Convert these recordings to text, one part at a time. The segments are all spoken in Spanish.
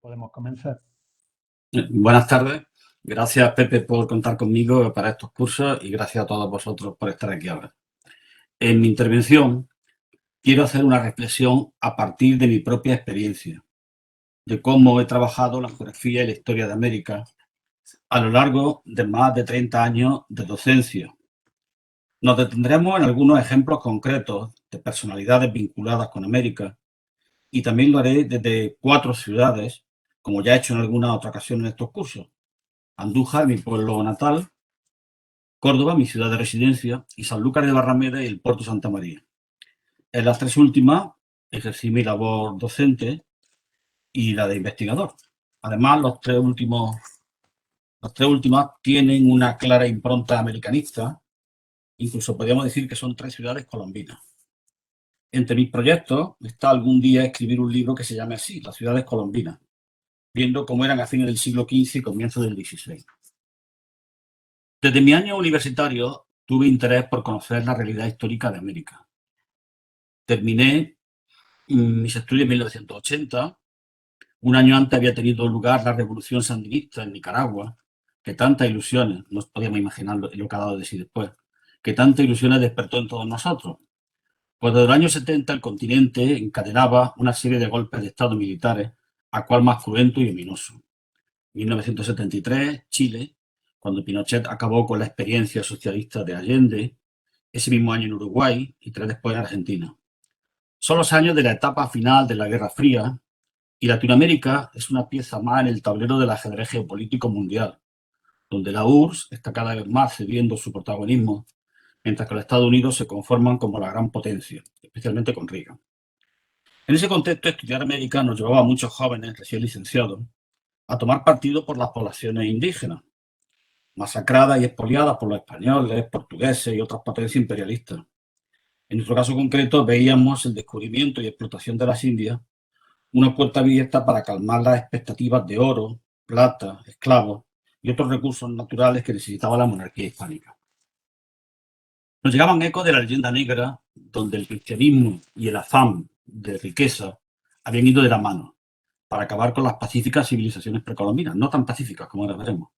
Podemos comenzar. Buenas tardes. Gracias, Pepe, por contar conmigo para estos cursos y gracias a todos vosotros por estar aquí ahora. En mi intervención quiero hacer una reflexión a partir de mi propia experiencia, de cómo he trabajado la geografía y la historia de América a lo largo de más de 30 años de docencia. Nos detendremos en algunos ejemplos concretos de personalidades vinculadas con América y también lo haré desde 4 ciudades, como ya he hecho en alguna otra ocasión en estos cursos. Andújar, mi pueblo natal; Córdoba, mi ciudad de residencia; y Sanlúcar de Barrameda y el Puerto Santa María. En las 3 últimas ejercí mi labor docente y la de investigador. Además, las tres últimas tienen una clara impronta americanista, incluso podríamos decir que son 3 ciudades colombinas. Entre mis proyectos está algún día escribir un libro que se llame así, Las ciudades colombinas, viendo cómo eran a fines del siglo XV y comienzos del XVI. Desde mi año universitario tuve interés por conocer la realidad histórica de América. Terminé mis estudios en 1980. Un año antes había tenido lugar la revolución sandinista en Nicaragua, que tantas ilusiones, no podíamos imaginar lo que ha dado de sí después, que tantas ilusiones despertó en todos nosotros. Pues desde el año 70 el continente encadenaba una serie de golpes de Estado militares, a cual más cruento y ominoso. 1973, Chile, cuando Pinochet acabó con la experiencia socialista de Allende; ese mismo año en Uruguay y 3 después en Argentina. Son los años de la etapa final de la Guerra Fría y Latinoamérica es una pieza más en el tablero del ajedrez geopolítico mundial, donde la URSS está cada vez más cediendo su protagonismo, mientras que los Estados Unidos se conforman como la gran potencia, especialmente con Reagan. En ese contexto, estudiar América nos llevaba a muchos jóvenes recién licenciados a tomar partido por las poblaciones indígenas, masacradas y expoliadas por los españoles, portugueses y otras potencias imperialistas. En nuestro caso concreto, veíamos el descubrimiento y explotación de las Indias una puerta abierta para calmar las expectativas de oro, plata, esclavos y otros recursos naturales que necesitaba la monarquía hispánica. Nos llegaban ecos de la leyenda negra, donde el cristianismo y el afán de riqueza habían ido de la mano para acabar con las pacíficas civilizaciones precolombinas, no tan pacíficas como ahora veremos.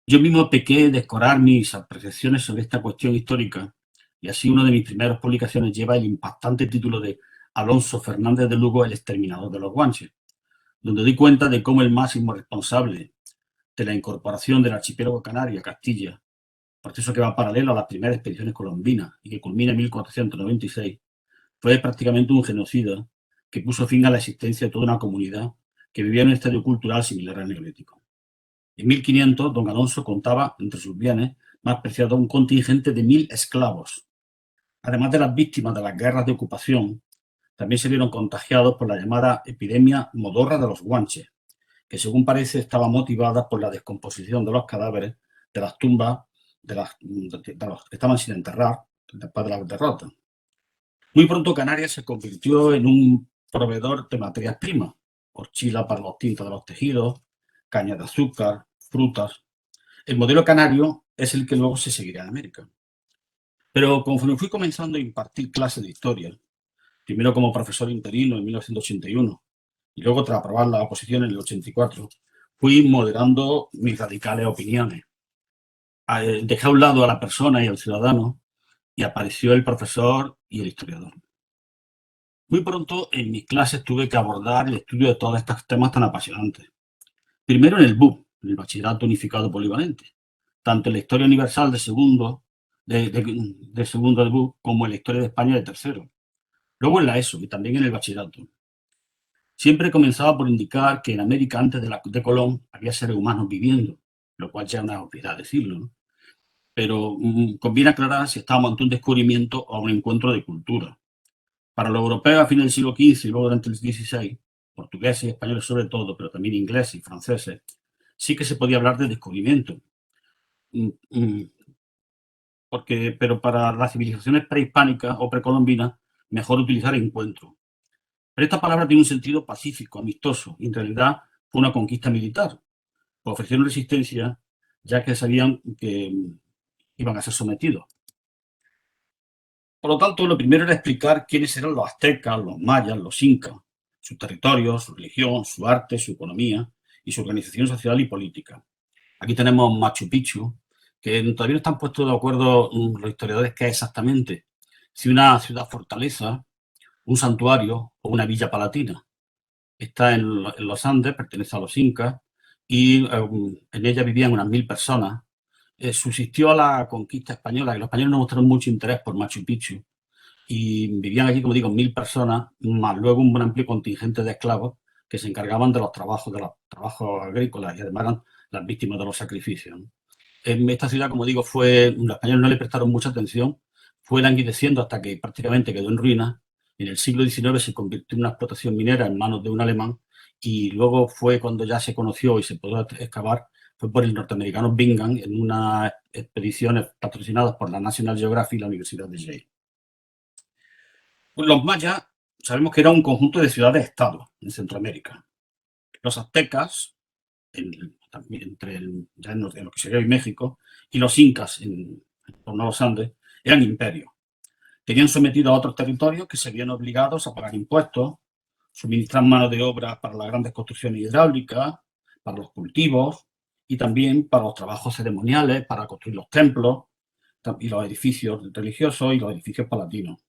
Yo mismo pequé de escorar mis apreciaciones sobre esta cuestión histórica, y así una de mis primeras publicaciones lleva el impactante título de Alonso Fernández de Lugo, el exterminador de los guanches, donde doy cuenta de cómo el máximo responsable de la incorporación del archipiélago canario a Castilla, proceso que va paralelo a las primeras expediciones colombinas y que culmina en 1496, fue prácticamente un genocida que puso fin a la existencia de toda una comunidad que vivía en un estadio cultural similar al neolítico. En 1500, don Alonso contaba entre sus bienes más preciados un contingente de 1000 esclavos. Además de las víctimas de las guerras de ocupación, también se vieron contagiados por la llamada epidemia modorra de los guanches, que según parece estaba motivada por la descomposición de los cadáveres de las tumbas de los que estaban sin enterrar después de la derrota. Muy pronto Canarias se convirtió en un proveedor de materias primas: horchila para los tintos de los tejidos, caña de azúcar, frutas. El modelo canario es el que luego se seguirá en América. Pero conforme fui comenzando a impartir clases de historia, primero como profesor interino en 1981 y luego tras aprobar la oposición en el 84, fui moderando mis radicales opiniones. Dejé a un lado a la persona y al ciudadano y apareció el profesor y el historiador. Muy pronto en mis clases tuve que abordar el estudio de todos estos temas tan apasionantes. Primero en el BUP, en el Bachillerato Unificado Polivalente, tanto en la Historia Universal de segundo de BUP como en la Historia de España de tercero. Luego en la ESO y también en el bachillerato. Siempre comenzaba por indicar que en América antes de Colón había seres humanos viviendo, lo cual ya es una obviedad decirlo, ¿no? Pero conviene aclarar si estábamos ante un descubrimiento o un encuentro de cultura. Para los europeos a fines del siglo XV y luego durante el XVI, portugueses y españoles sobre todo, pero también ingleses y franceses, sí que se podía hablar de descubrimiento. Pero para las civilizaciones prehispánicas o precolombinas, mejor utilizar encuentro. Pero esta palabra tiene un sentido pacífico, amistoso, y en realidad fue una conquista militar. Ofrecieron resistencia ya que sabían que iban a ser sometidos. Por lo tanto, lo primero era explicar quiénes eran los aztecas, los mayas, los incas, su territorio, su religión, su arte, su economía y su organización social y política. Aquí tenemos Machu Picchu, que todavía no están puestos de acuerdo los historiadores qué es exactamente, si una ciudad fortaleza, un santuario o una villa palatina. Está en los Andes, pertenece a los incas y en ella vivían unas 1000 personas. Subsistió a la conquista española, que los españoles no mostraron mucho interés por Machu Picchu y vivían allí, como digo, 1000 personas, más luego un amplio contingente de esclavos que se encargaban de los trabajos agrícolas y además eran las víctimas de los sacrificios, ¿no? En esta ciudad, como digo, los españoles no le prestaron mucha atención, fue languideciendo hasta que prácticamente quedó en ruinas. En el siglo XIX se convirtió en una explotación minera en manos de un alemán y luego fue cuando ya se conoció y se pudo excavar, fue por el norteamericano Bingham en unas expediciones patrocinadas por la National Geographic y la Universidad de Yale. Pues los mayas sabemos que era un conjunto de ciudades-estado en Centroamérica. Los aztecas, ya en lo que sería hoy México, y los incas en torno a los Andes, eran imperios. Tenían sometido a otros territorios que se veían obligados a pagar impuestos, suministrar mano de obra para las grandes construcciones hidráulicas, para los cultivos y también para los trabajos ceremoniales, para construir los templos y los edificios religiosos y los edificios palatinos.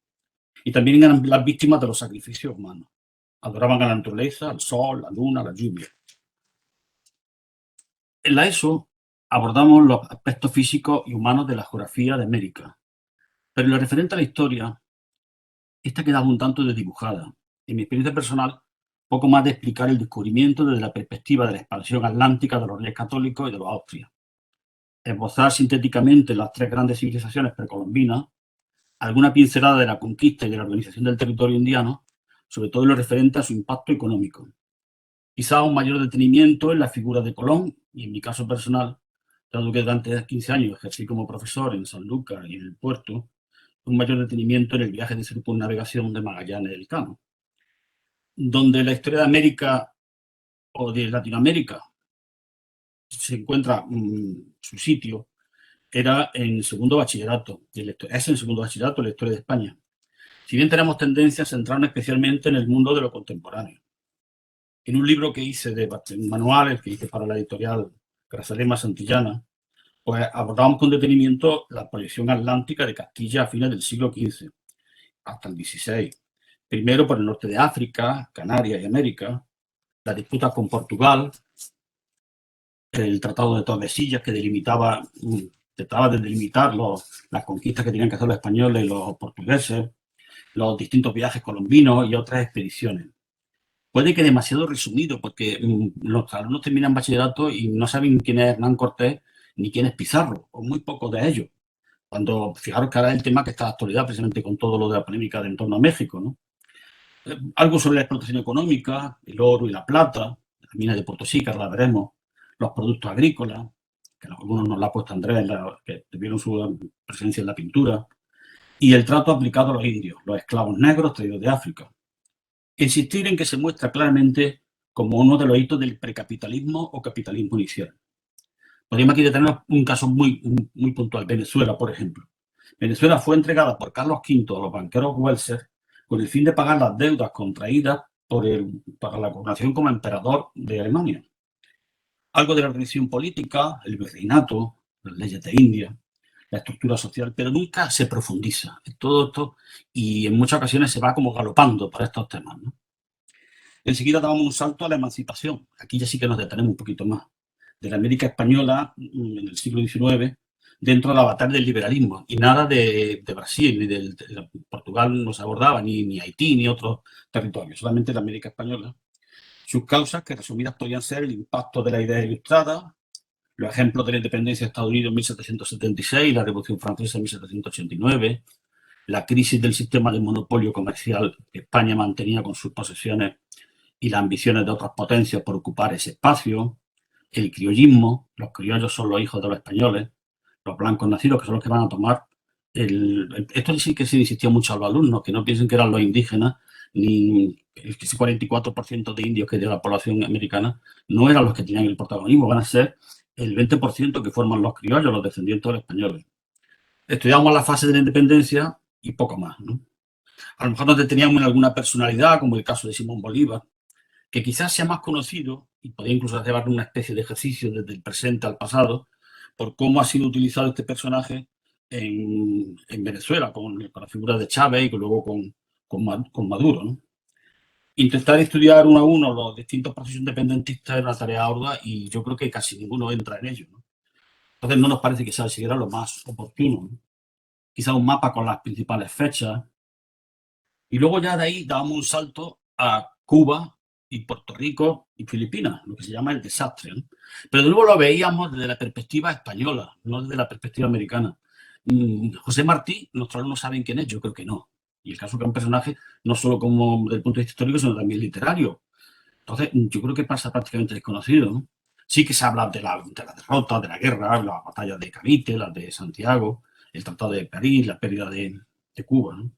Y también eran las víctimas de los sacrificios humanos. Adoraban a la naturaleza, al sol, la luna, la lluvia. En la ESO abordamos los aspectos físicos y humanos de la geografía de América, pero en lo referente a la historia, esta quedaba un tanto desdibujada. En mi experiencia personal, poco más de explicar el descubrimiento desde la perspectiva de la expansión atlántica de los reyes católicos y de los austrias. Esbozar sintéticamente las tres grandes civilizaciones precolombinas, alguna pincelada de la conquista y de la organización del territorio indiano, sobre todo en lo referente a su impacto económico. Quizá un mayor detenimiento en la figura de Colón, y en mi caso personal, dado que durante 15 años ejercí como profesor en San Lucas y en el puerto, un mayor detenimiento en el viaje de circunnavegación de Magallanes Elcano, donde la historia de América o de Latinoamérica se encuentra su sitio, era en segundo bachillerato, es en segundo bachillerato la historia de España. Si bien tenemos tendencia a centrarnos especialmente en el mundo de lo contemporáneo. En un libro que hice manuales que hice para la editorial Grazalema Santillana, pues abordamos con detenimiento la proyección atlántica de Castilla a fines del siglo XV hasta el XVI. Primero por el norte de África, Canarias y América, la disputa con Portugal, el Tratado de Tordesillas que trataba de delimitar las conquistas que tenían que hacer los españoles y los portugueses, los distintos viajes colombinos y otras expediciones. Puede que demasiado resumido, porque los alumnos terminan bachillerato y no saben quién es Hernán Cortés ni quién es Pizarro, o muy pocos de ellos. Cuando, fijaros que ahora es el tema que está en la actualidad, precisamente con todo lo de la polémica de en torno a México, ¿no? Algo sobre la explotación económica, el oro y la plata, la mina de Potosí, que ahora la veremos, los productos agrícolas, que algunos nos la ha puesto Andrés, que tuvieron su presencia en la pintura, y el trato aplicado a los indios, los esclavos negros traídos de África. Insistir en que se muestra claramente como uno de los hitos del precapitalismo o capitalismo inicial. Podríamos aquí detener un caso muy puntual, Venezuela, por ejemplo. Venezuela fue entregada por Carlos V a los banqueros Welser con el fin de pagar las deudas contraídas para la coronación como emperador de Alemania. Algo de la organización política, el virreinato, las leyes de India, la estructura social, pero nunca se profundiza en todo esto y en muchas ocasiones se va como galopando por estos temas, ¿no? Enseguida damos un salto a la emancipación. Aquí ya sí que nos detenemos un poquito más. De la América española en el siglo XIX, dentro de la batalla del liberalismo. Y nada de Brasil, ni de Portugal no se abordaba, ni Haití, ni otros territorios. Solamente la América española. Sus causas, que resumidas podrían ser el impacto de la idea ilustrada, los ejemplos de la independencia de Estados Unidos en 1776, la Revolución Francesa en 1789, la crisis del sistema de monopolio comercial que España mantenía con sus posesiones y las ambiciones de otras potencias por ocupar ese espacio, el criollismo, los criollos son los hijos de los españoles, los blancos nacidos, que son los que van a tomar. Esto sí que se insistió mucho a los alumnos, que no piensen que eran los indígenas, ni ese 44% de indios que de la población americana no eran los que tenían el protagonismo, van a ser el 20% que forman los criollos, los descendientes de los españoles. Estudiamos la fase de la independencia y poco más, ¿no? A lo mejor nos deteníamos en alguna personalidad, como el caso de Simón Bolívar, que quizás sea más conocido y podría incluso llevar una especie de ejercicio desde el presente al pasado por cómo ha sido utilizado este personaje en Venezuela, con la figura de Chávez y luego con Maduro, ¿no? Intentar estudiar uno a uno los distintos procesos independentistas es una tarea ardua y yo creo que casi ninguno entra en ello, ¿no? Entonces no nos parece que sea siquiera lo más oportuno, ¿no? Quizá un mapa con las principales fechas. Y luego ya de ahí dábamos un salto a Cuba y Puerto Rico y Filipinas, lo que se llama el desastre, ¿no? Pero luego lo veíamos desde la perspectiva española, no desde la perspectiva americana. José Martí, nuestros alumnos saben quién es, yo creo que no. Y el caso que es un personaje no solo como desde el punto de vista histórico, sino también literario. Entonces, yo creo que pasa prácticamente desconocido, ¿no? Sí que se habla de la derrota, de la guerra, las batallas de Cavite, las de Santiago, el Tratado de París, la pérdida de Cuba, ¿no?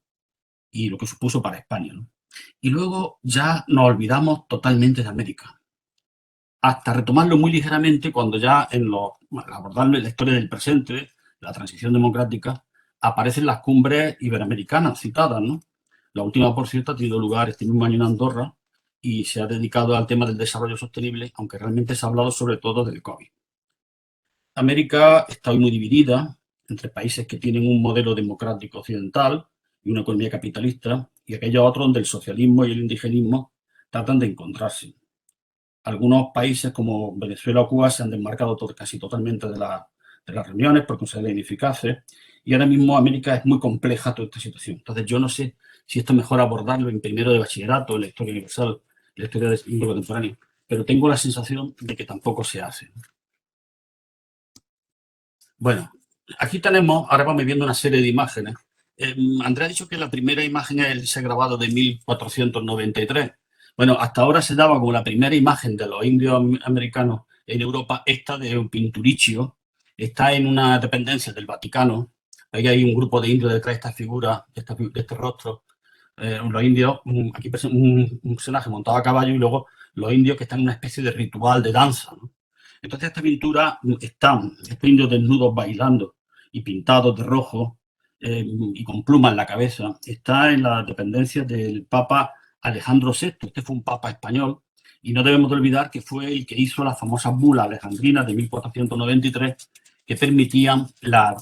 Y lo que supuso para España, ¿no? Y luego ya nos olvidamos totalmente de América, hasta retomarlo muy ligeramente cuando ya al abordar la historia del presente, la transición democrática, aparecen las cumbres iberoamericanas citadas, ¿no? La última, por cierto, ha tenido lugar este mismo año en Andorra y se ha dedicado al tema del desarrollo sostenible, aunque realmente se ha hablado sobre todo del COVID. América está hoy muy dividida entre países que tienen un modelo democrático occidental y una economía capitalista y aquellos otros donde el socialismo y el indigenismo tratan de encontrarse. Algunos países como Venezuela o Cuba se han desmarcado casi totalmente de las reuniones por considerarlas ineficaces y ahora mismo América es muy compleja toda esta situación. Entonces yo no sé si esto es mejor abordarlo en primero de bachillerato, en la historia universal, en la historia del mundo contemporáneo, pero tengo la sensación de que tampoco se hace. Bueno, aquí tenemos, ahora vamos viendo una serie de imágenes. Andrea ha dicho que la primera imagen es ese grabado de 1493. Bueno, hasta ahora se daba como la primera imagen de los indios americanos en Europa, esta de un Pinturicchio. Está en una dependencia del Vaticano. Ahí hay un grupo de indios detrás de esta figura, de este rostro. Los indios, aquí un personaje montado a caballo y luego los indios que están en una especie de ritual de danza, ¿no? Entonces esta pintura están estos indios desnudos bailando y pintados de rojo y con plumas en la cabeza. Está en la dependencia del Papa Alejandro VI. Este fue un papa español y no debemos de olvidar que fue el que hizo las famosas bulas alejandrinas de 1493 que permitían la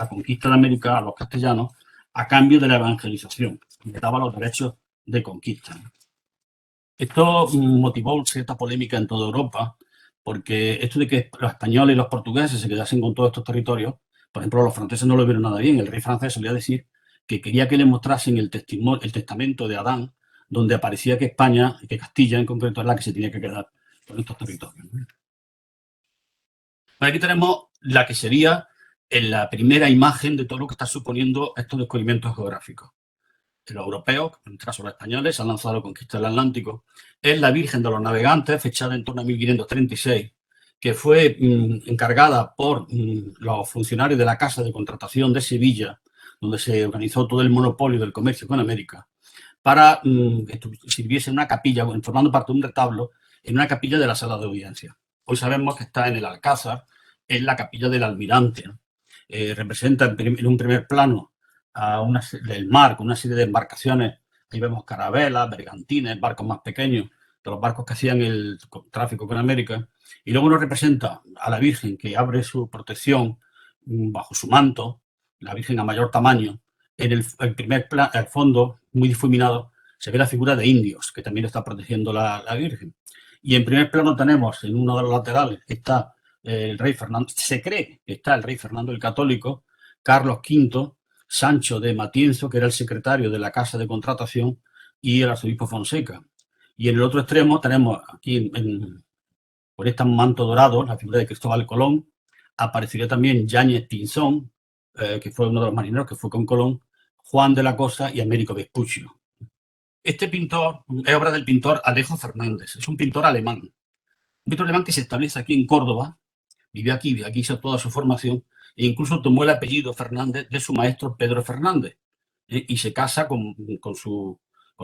conquista de América a los castellanos a cambio de la evangelización, que daba los derechos de conquista. Esto motivó cierta polémica en toda Europa, porque esto de que los españoles y los portugueses se quedasen con todos estos territorios, por ejemplo, los franceses no lo vieron nada bien. El rey francés solía decir que quería que le mostrasen el testamento de Adán, donde aparecía que España, que Castilla en concreto, es la que se tenía que quedar con estos territorios. Aquí tenemos la que sería la primera imagen de todo lo que está suponiendo estos descubrimientos geográficos. Los europeos, en este caso los españoles, han lanzado la conquista del Atlántico. Es la Virgen de los Navegantes, fechada en torno a 1536, que fue encargada por los funcionarios de la Casa de Contratación de Sevilla, donde se organizó todo el monopolio del comercio con América, para que sirviese una capilla, formando parte de un retablo, en una capilla de la sala de audiencia. Hoy sabemos que está en el Alcázar, en la capilla del Almirante. Representa en un primer plano del mar con una serie de embarcaciones. Ahí vemos carabelas, bergantines, barcos más pequeños, de los barcos que hacían el tráfico con América. Y luego nos representa a la Virgen que abre su protección bajo su manto, la Virgen a mayor tamaño. En el primer plano, al fondo, muy difuminado, se ve la figura de indios, que también está protegiendo la Virgen. Y en primer plano tenemos, en uno de los laterales, está el rey Fernando, se cree que está el rey Fernando el Católico, Carlos V, Sancho de Matienzo, que era el secretario de la Casa de Contratación, y el arzobispo Fonseca. Y en el otro extremo tenemos aquí, por este manto dorado, la figura de Cristóbal Colón. Aparecería también Yáñez Pinzón, que fue uno de los marineros que fue con Colón, Juan de la Cosa y Américo Vespuccio. Este pintor es obra del pintor Alejo Fernández, es un pintor alemán. Un pintor alemán que se establece aquí en Córdoba, vivió aquí hizo toda su formación e incluso tomó el apellido Fernández de su maestro Pedro Fernández, y se casa con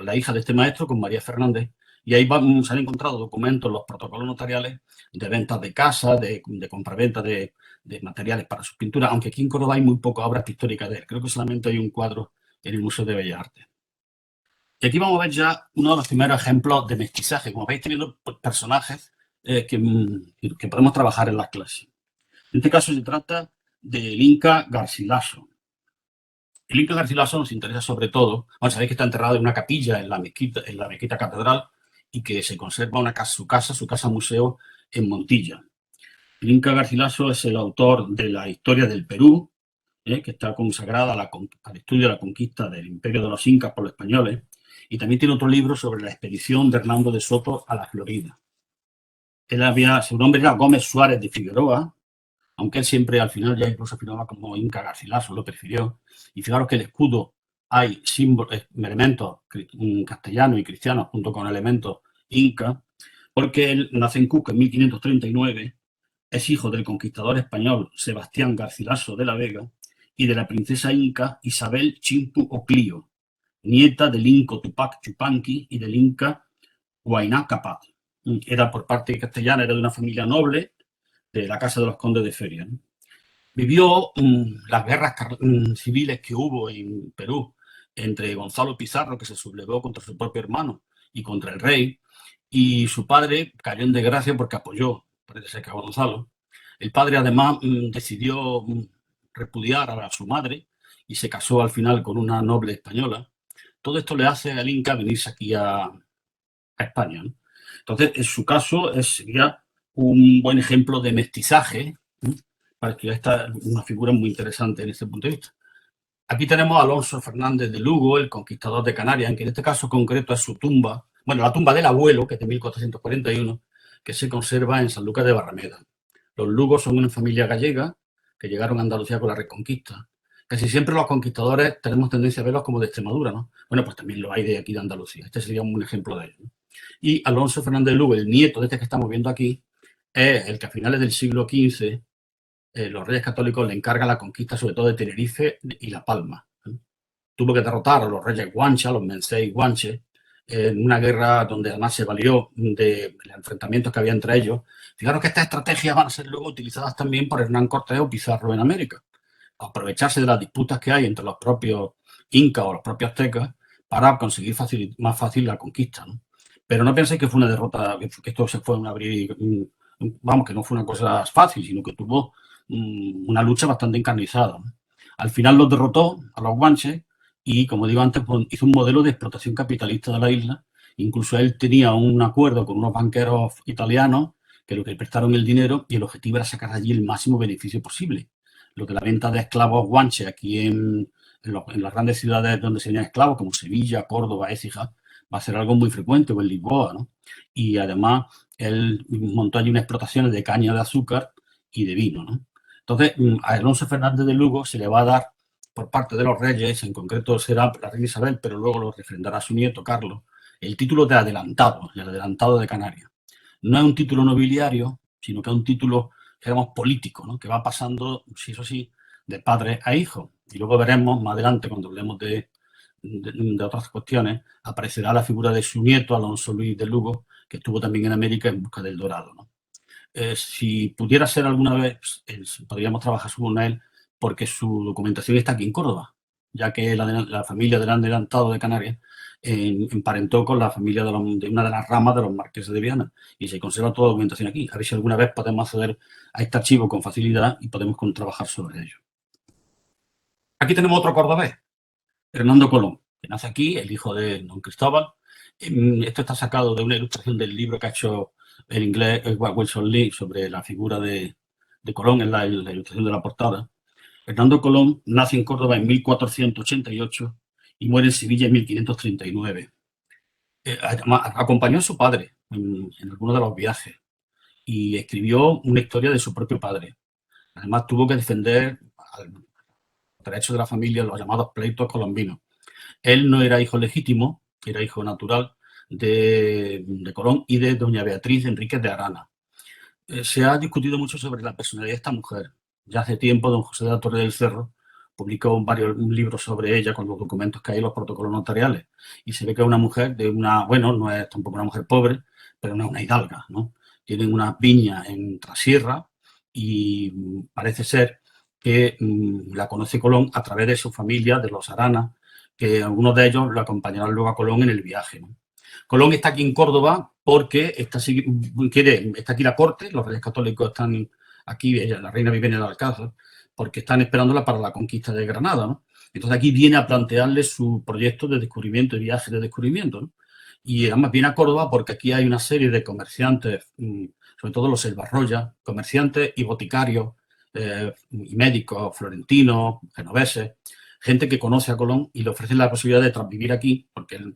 la hija de este maestro, con María Fernández, y ahí se han encontrado documentos, los protocolos notariales de ventas de casas, de compraventa de materiales para sus pinturas, aunque aquí en Córdoba hay muy pocas obras pictóricas de él. Creo que solamente hay un cuadro en el Museo de Bellas Artes. Y aquí vamos a ver ya uno de los primeros ejemplos de mestizaje. Como veis, teniendo personajes que podemos trabajar en las clases. En este caso se trata del Inca Garcilaso. El Inca Garcilaso nos interesa sobre todo, bueno, sabéis que está enterrado en una capilla en la mezquita catedral, y que se conserva su casa museo en Montilla. El Inca Garcilaso es el autor de la historia del Perú, que está consagrada al estudio de la conquista del imperio de los incas por los españoles, y también tiene otro libro sobre la expedición de Hernando de Soto a la Florida. Su nombre era Gómez Suárez de Figueroa, aunque él siempre al final ya incluso afirmaba como Inca Garcilaso, lo prefirió. Y fijaros que el escudo hay elementos castellanos y cristianos junto con elementos inca, porque él nace en Cuca en 1539, es hijo del conquistador español Sebastián Garcilaso de la Vega y de la princesa inca Isabel Chimpu Oclío, nieta del inco Tupac Chupanqui y del inca Huayná Capac. Era por parte castellana, era de una familia noble de la Casa de los Condes de Feria, ¿no? Vivió las guerras civiles que hubo en Perú entre Gonzalo Pizarro, que se sublevó contra su propio hermano y contra el rey, y su padre cayó en desgracia porque apoyó, parece ser que a Gonzalo. El padre además decidió repudiar a su madre y se casó al final con una noble española. Todo esto le hace al Inca venirse aquí a España, ¿no? Entonces, en su caso, sería un buen ejemplo de mestizaje, ¿no? Para que esta es una figura muy interesante en este punto de vista. Aquí tenemos a Alonso Fernández de Lugo, el conquistador de Canarias, en que en este caso concreto es su tumba, bueno, la tumba del abuelo, que es de 1441, que se conserva en San Lucas de Barrameda. Los Lugos son una familia gallega que llegaron a Andalucía con la Reconquista. Casi siempre los conquistadores tenemos tendencia a verlos como de Extremadura, ¿no? Bueno, pues también lo hay de aquí de Andalucía. Este sería un ejemplo de ello, ¿no? Y Alonso Fernández de Lugo, el nieto de este que estamos viendo aquí, es el que a finales del siglo XV los reyes católicos le encargan la conquista sobre todo de Tenerife y La Palma. Tuvo que derrotar a los reyes guanches, a los Mencey guanches, en una guerra donde además se valió de los enfrentamientos que había entre ellos. Fijaros que estas estrategias van a ser luego utilizadas también por Hernán Cortés o Pizarro en América. Aprovecharse de las disputas que hay entre los propios incas o los propios aztecas para conseguir más fácil la conquista, ¿no? Pero no penséis que fue una derrota, que esto se fue a abrir, vamos, que no fue una cosa fácil, sino que tuvo una lucha bastante encarnizada, ¿no? Al final los derrotó a los guanches y, como digo antes, pues, hizo un modelo de explotación capitalista de la isla. Incluso él tenía un acuerdo con unos banqueros italianos que lo que le prestaron el dinero, y el objetivo era sacar allí el máximo beneficio posible. Lo que la venta de esclavos guanches aquí en las grandes ciudades donde se venían esclavos, como Sevilla, Córdoba, Écija, va a ser algo muy frecuente, o en Lisboa, ¿no? Y además él montó allí unas explotaciones de caña de azúcar y de vino, ¿no? Entonces, a Alonso Fernández de Lugo se le va a dar por parte de los reyes, en concreto será la reina Isabel, pero luego lo refrendará su nieto Carlos, el título de adelantado, el adelantado de Canarias. No es un título nobiliario, sino que es un título, digamos, político, ¿no? Que va pasando, si eso sí, de padre a hijo. Y luego veremos más adelante, cuando hablemos de otras cuestiones, aparecerá la figura de su nieto, Alonso Luis de Lugo, que estuvo también en América en busca del dorado, ¿no? Si pudiera ser alguna vez, podríamos trabajar sobre él, porque su documentación está aquí en Córdoba, ya que la familia del adelantado de Canarias emparentó con la familia de una de las ramas de los marqueses de Viana, y se conserva toda la documentación aquí. A ver si alguna vez podemos acceder a este archivo con facilidad y podemos trabajar sobre ello. Aquí tenemos otro cordobés, Hernando Colón, que nace aquí, el hijo de don Cristóbal. Esto está sacado de una ilustración del libro que ha hecho el inglés Wilson Lee sobre la figura de Colón en la ilustración de la portada. Hernando Colón nace en Córdoba en 1488 y muere en Sevilla en 1539. Acompañó a su padre en algunos de los viajes y escribió una historia de su propio padre. Además, tuvo que defender los derechos de la familia, los llamados pleitos colombinos. Él no era hijo legítimo, era hijo natural de Colón y de doña Beatriz Enríquez de Arana. Se ha discutido mucho sobre la personalidad de esta mujer. Ya hace tiempo, don José de la Torre del Cerro publicó varios libros sobre ella con los documentos que hay, los protocolos notariales. Y se ve que es una mujer bueno, no es tampoco una mujer pobre, pero no es una hidalga, ¿no? Tienen unas viñas en Trasierra y parece ser que la conoce Colón a través de su familia, de los Arana, que algunos de ellos lo acompañarán luego a Colón en el viaje, ¿no? Colón está aquí en Córdoba porque está aquí la corte, los reyes católicos están aquí, la reina vive en el Alcázar, porque están esperándola para la conquista de Granada, ¿no? Entonces aquí viene a plantearle su proyecto de descubrimiento y viaje de descubrimiento, ¿no? Y además viene a Córdoba porque aquí hay una serie de comerciantes, sobre todo los Selvarroya, comerciantes y boticarios, y médicos, florentinos, genoveses, gente que conoce a Colón y le ofrecen la posibilidad de transvivir aquí, porque él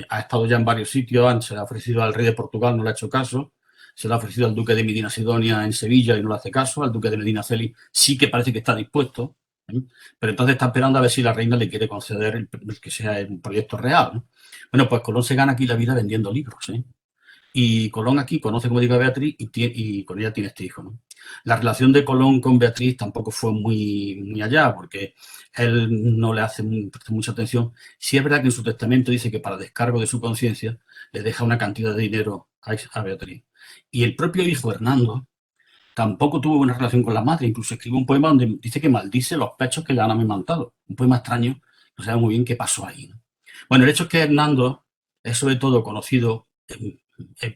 ha estado ya en varios sitios, se le ha ofrecido al rey de Portugal, no le ha hecho caso, se le ha ofrecido al duque de Medina Sidonia en Sevilla y no le hace caso, al duque de Medina Celi sí que parece que está dispuesto, ¿eh? Pero entonces está esperando a ver si la reina le quiere conceder el que sea un proyecto real, ¿no? Bueno, pues Colón se gana aquí la vida vendiendo libros, ¿eh? Y Colón aquí conoce, como digo, a Beatriz y con ella tiene este hijo, ¿no? La relación de Colón con Beatriz tampoco fue muy allá, porque él no le hace mucha atención. Sí es verdad que en su testamento dice que para descargo de su conciencia le deja una cantidad de dinero a Beatriz. Y el propio hijo, Hernando, tampoco tuvo una relación con la madre. Incluso escribe un poema donde dice que maldice los pechos que le han amamantado. Un poema extraño, no sabe muy bien qué pasó ahí, ¿no? Bueno, el hecho es que Hernando es sobre todo conocido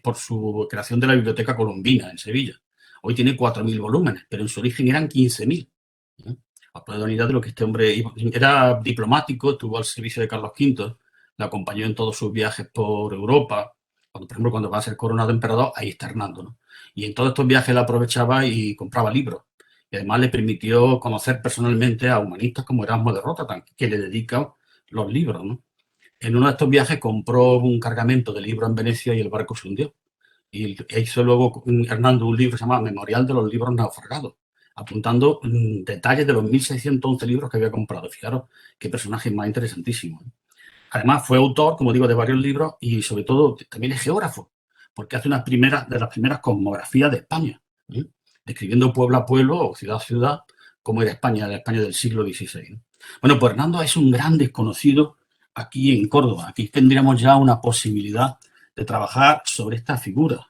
por su creación de la Biblioteca Colombina en Sevilla. Hoy tiene 4.000 volúmenes, pero en su origen eran 15.000. ¿Eh? Os podéis dar una idea de lo que este hombre era diplomático, estuvo al servicio de Carlos V, le acompañó en todos sus viajes por Europa. Cuando, por ejemplo, cuando va a ser coronado emperador, ahí está Hernando, ¿no? Y en todos estos viajes él aprovechaba y compraba libros. Y además le permitió conocer personalmente a humanistas como Erasmo de Rotterdam, que le dedican los libros, ¿no? En uno de estos viajes compró un cargamento de libros en Venecia y el barco se hundió. Y hizo luego Hernando un libro que se llama Memorial de los libros naufragados, apuntando detalles de los 1.611 libros que había comprado. Fijaros qué personaje más interesantísimo. Además, fue autor, como digo, de varios libros y sobre todo también es geógrafo, porque hace unas de las primeras cosmografías de España, ¿eh? Describiendo pueblo a pueblo o ciudad a ciudad, cómo era España, la España del siglo XVI, ¿no? Bueno, pues Hernando es un gran desconocido aquí en Córdoba. Aquí tendríamos ya una posibilidad de trabajar sobre esta figura.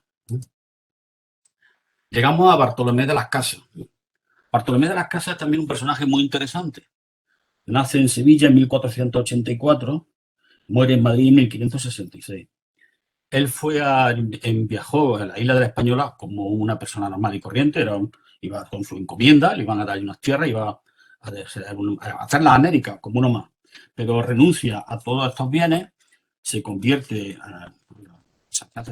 Llegamos a Bartolomé de las Casas. Bartolomé de las Casas es también un personaje muy interesante. Nace en Sevilla en 1484, muere en Madrid en 1566. Él viajó a la isla de la Española como una persona normal y corriente, iba con su encomienda, le iban a dar unas tierras, iba a hacer la América como uno más, pero renuncia a todos estos bienes, se convierte a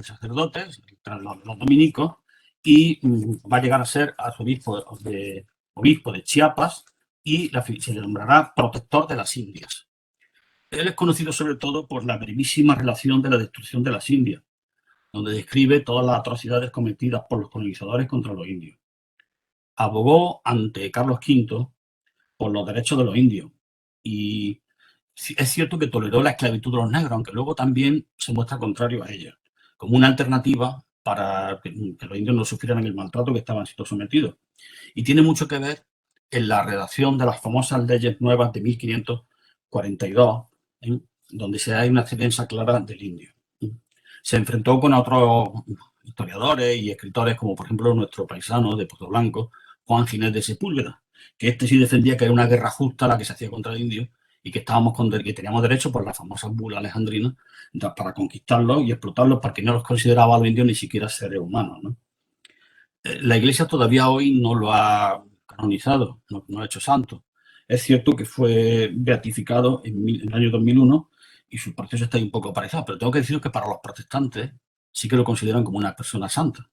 sacerdotes, los dominicos, y va a llegar a ser obispo de Chiapas y se le nombrará protector de las Indias. Él es conocido sobre todo por la brevísima relación de la destrucción de las Indias, donde describe todas las atrocidades cometidas por los colonizadores contra los indios. Abogó ante Carlos V por los derechos de los indios y es cierto que toleró la esclavitud de los negros, aunque luego también se muestra contrario a ella, como una alternativa para que los indios no sufrieran el maltrato que estaban siendo sometidos. Y tiene mucho que ver en la redacción de las famosas leyes nuevas de 1542, ¿eh? Donde se hay una defensa clara del indio. Se enfrentó con otros historiadores y escritores, como por ejemplo nuestro paisano de Puerto Blanco, Juan Ginés de Sepúlveda, que este sí defendía que era una guerra justa la que se hacía contra el indio y que que teníamos derecho por las famosas bulas alejandrinas para conquistarlos y explotarlos, porque no los consideraba a los indios ni siquiera seres humanos, ¿no? La Iglesia todavía hoy no lo ha canonizado, no ha hecho santo. Es cierto que fue beatificado en el año 2001 y su proceso está ahí un poco aparejado, pero tengo que decir que para los protestantes sí que lo consideran como una persona santa.